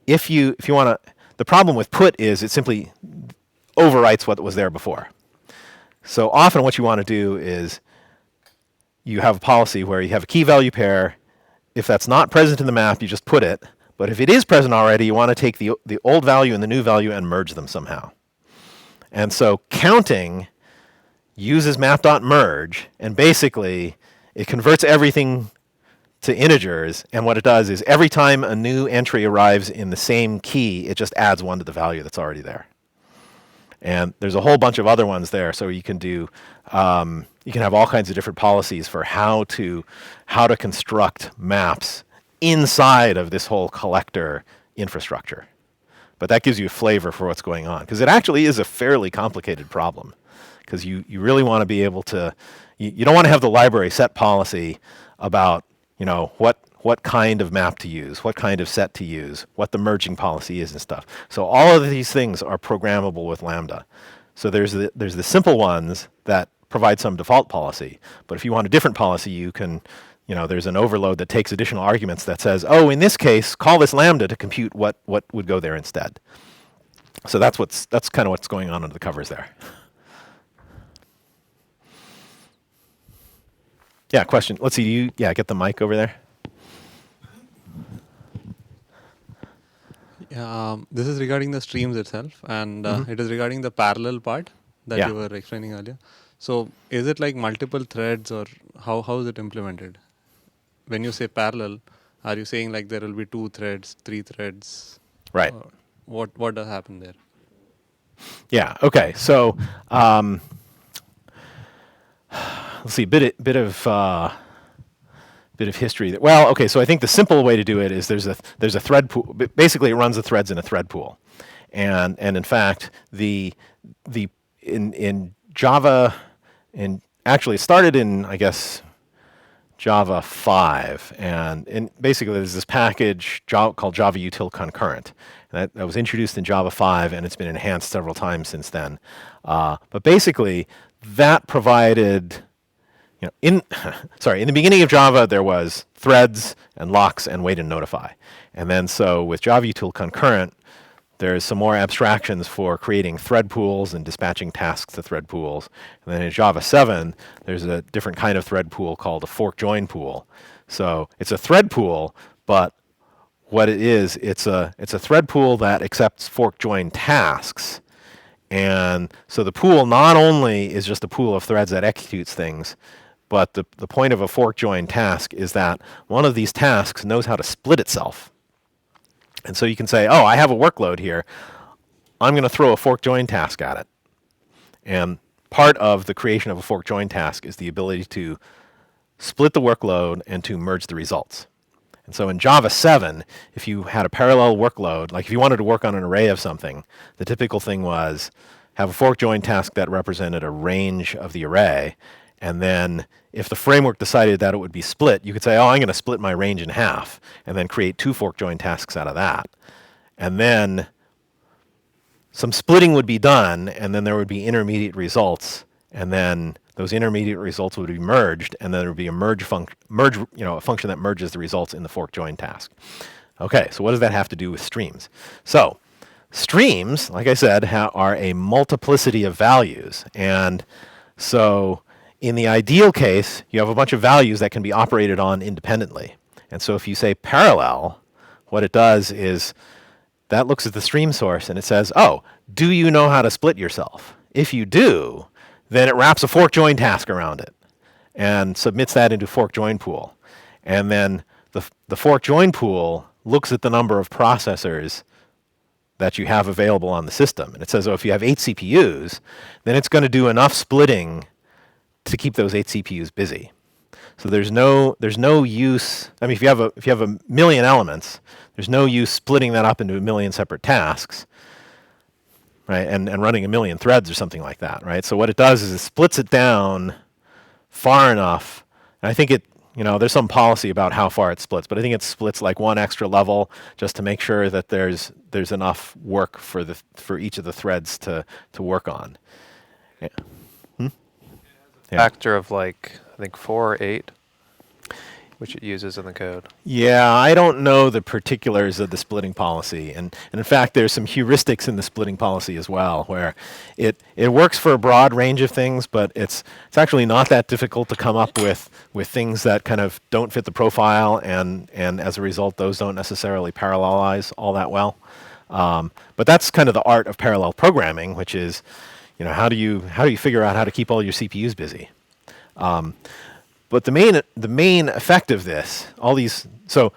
If you want to, the problem with put is it simply overwrites what was there before. So often what you want to do is you have a policy where you have a key value pair. If that's not present in the map, you just put it. But if it is present already, you want to take the old value and the new value and merge them somehow. And so counting uses map.merge, and basically it converts everything to integers, and what it does is every time a new entry arrives in the same key, it just adds 1 to the value that's already there. And there's a whole bunch of other ones there, so you can do you can have all kinds of different policies for how to construct maps inside of this whole collector infrastructure. But that gives you a flavor for what's going on, because it actually is a fairly complicated problem, because you really want to be able to, you don't want to have the library set policy about what kind of map to use, what kind of set to use, what the merging policy is and stuff. So all of these things are programmable with Lambda. So there's the simple ones that provide some default policy, but if you want a different policy, you can, there's an overload that takes additional arguments that says, oh, in this case, call this Lambda to compute what would go there instead. So that's kind of what's going on under the covers there. Yeah, question. Let's see. Get the mic over there. This is regarding the streams itself, and it is regarding the parallel part that you were explaining earlier. So is it like multiple threads, or how is it implemented? When you say parallel, are you saying like there will be 2 threads, 3 threads? Right. What does happen there? Yeah. Okay. So let's see. Bit of history. Well, okay. So I think the simple way to do it is there's a thread pool. Basically, it runs the threads in a thread pool, and in fact in Java, actually it started in, I guess, Java 5, and basically there's this package called Java Util Concurrent. That was introduced in Java 5, and it's been enhanced several times since then. But basically, that provided, in the beginning of Java, there was threads and locks and wait and notify. And then so with Java Util Concurrent, there's some more abstractions for creating thread pools and dispatching tasks to thread pools. And then in Java 7, there's a different kind of thread pool called a fork join pool. So it's a thread pool, but what it is, it's a thread pool that accepts fork join tasks. And so the pool not only is just a pool of threads that executes things, but the point of a fork join task is that one of these tasks knows how to split itself. And so you can say, oh, I have a workload here. I'm going to throw a fork join task at it. And part of the creation of a fork join task is the ability to split the workload and to merge the results. And so in Java 7, if you had a parallel workload, like if you wanted to work on an array of something, the typical thing was have a fork join task that represented a range of the array, And then if the framework decided that it would be split, you could say, oh, I'm going to split my range in half, and then create 2 fork join tasks out of that. And then some splitting would be done, and then there would be intermediate results, and then those intermediate results would be merged, and then there would be a a function that merges the results in the fork join task. Okay, so what does that have to do with streams? So streams, like I said, are a multiplicity of values. And so in the ideal case, you have a bunch of values that can be operated on independently. And so if you say parallel, what it does is that looks at the stream source and it says, oh, do you know how to split yourself? If you do, then it wraps a fork join task around it and submits that into fork join pool. And then the fork join pool looks at the number of processors that you have available on the system. And it says, oh, if you have 8 CPUs, then it's going to do enough splitting to keep those 8 CPUs busy. So there's no use. I mean, if you have a million elements, there's no use splitting that up into a million separate tasks, right? And running a million threads or something like that, right? So what it does is it splits it down far enough. And I think there's some policy about how far it splits, but I think it splits like 1 extra level just to make sure that there's enough work for each of the threads to work on. Yeah. Factor of like, I think 4 or 8, which it uses in the code. Yeah, I don't know the particulars of the splitting policy. And in fact, there's some heuristics in the splitting policy as well, where it works for a broad range of things, but it's actually not that difficult to come up with things that kind of don't fit the profile, and as a result, those don't necessarily parallelize all that well. But that's kind of the art of parallel programming, which is, how do you figure out how to keep all your CPUs busy? But the main effect of this, all these, so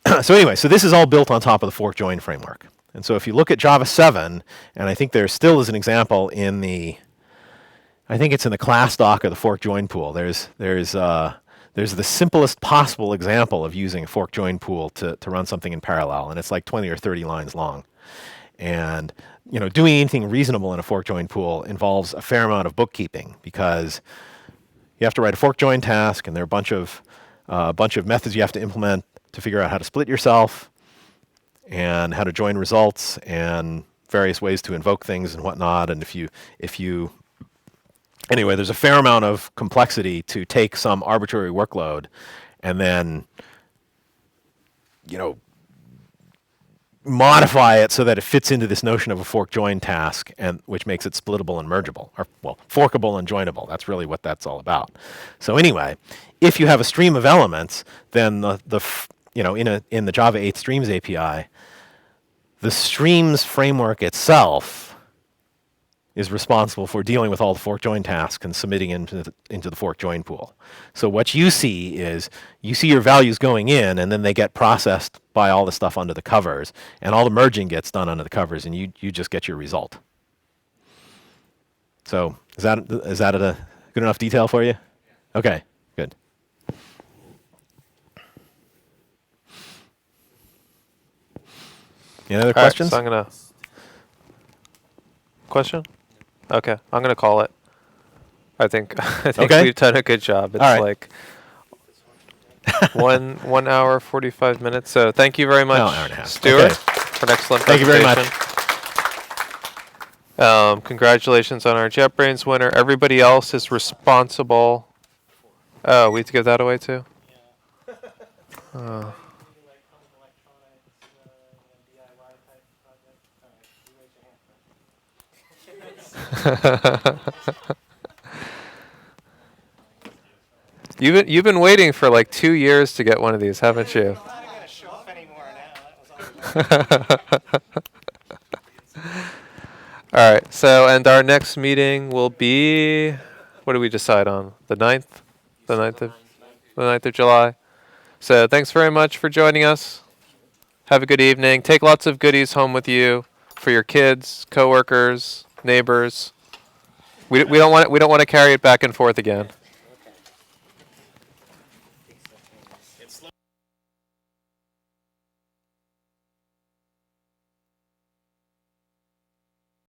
anyway, so this is all built on top of the fork join framework. And so if you look at Java 7, and I think there still is an example I think it's in the class doc of the fork join pool. There's the simplest possible example of using a fork join pool to run something in parallel, and it's like 20 or 30 lines long. And doing anything reasonable in a fork join pool involves a fair amount of bookkeeping, because you have to write a fork join task, and there are a bunch of methods you have to implement to figure out how to split yourself, and how to join results, and various ways to invoke things and whatnot. And anyway, there's a fair amount of complexity to take some arbitrary workload and then, modify it so that it fits into this notion of a fork join task, and which makes it splittable and mergeable, or forkable and joinable. That's really what that's all about. So anyway, if you have a stream of elements, then in the Java 8 Streams API, the streams framework itself is responsible for dealing with all the fork join tasks and submitting into the fork join pool. So what you see is, your values going in, and then they get processed by all the stuff under the covers, and all the merging gets done under the covers, and you just get your result. So is that a good enough detail for you? Okay, good. Any other questions? Right, so I'm gonna question. Okay, I'm gonna call it. I think Okay. we've done a good job. It's All right. like 1 hour 45 minutes. So thank you very much, No, hour and a half. Stuart, Okay. for an excellent Thank you very much. presentation. Congratulations on our JetBrains winner. Everybody else is responsible. Oh, we have to give that away too. Oh. You've been waiting for like 2 years to get one of these, haven't you? All right. So, and our next meeting will be, what do we decide on? The 9th? The 9th of July. So, thanks very much for joining us. Have a good evening. Take lots of goodies home with you for your kids, coworkers, neighbors. We don't want to carry it back and forth again.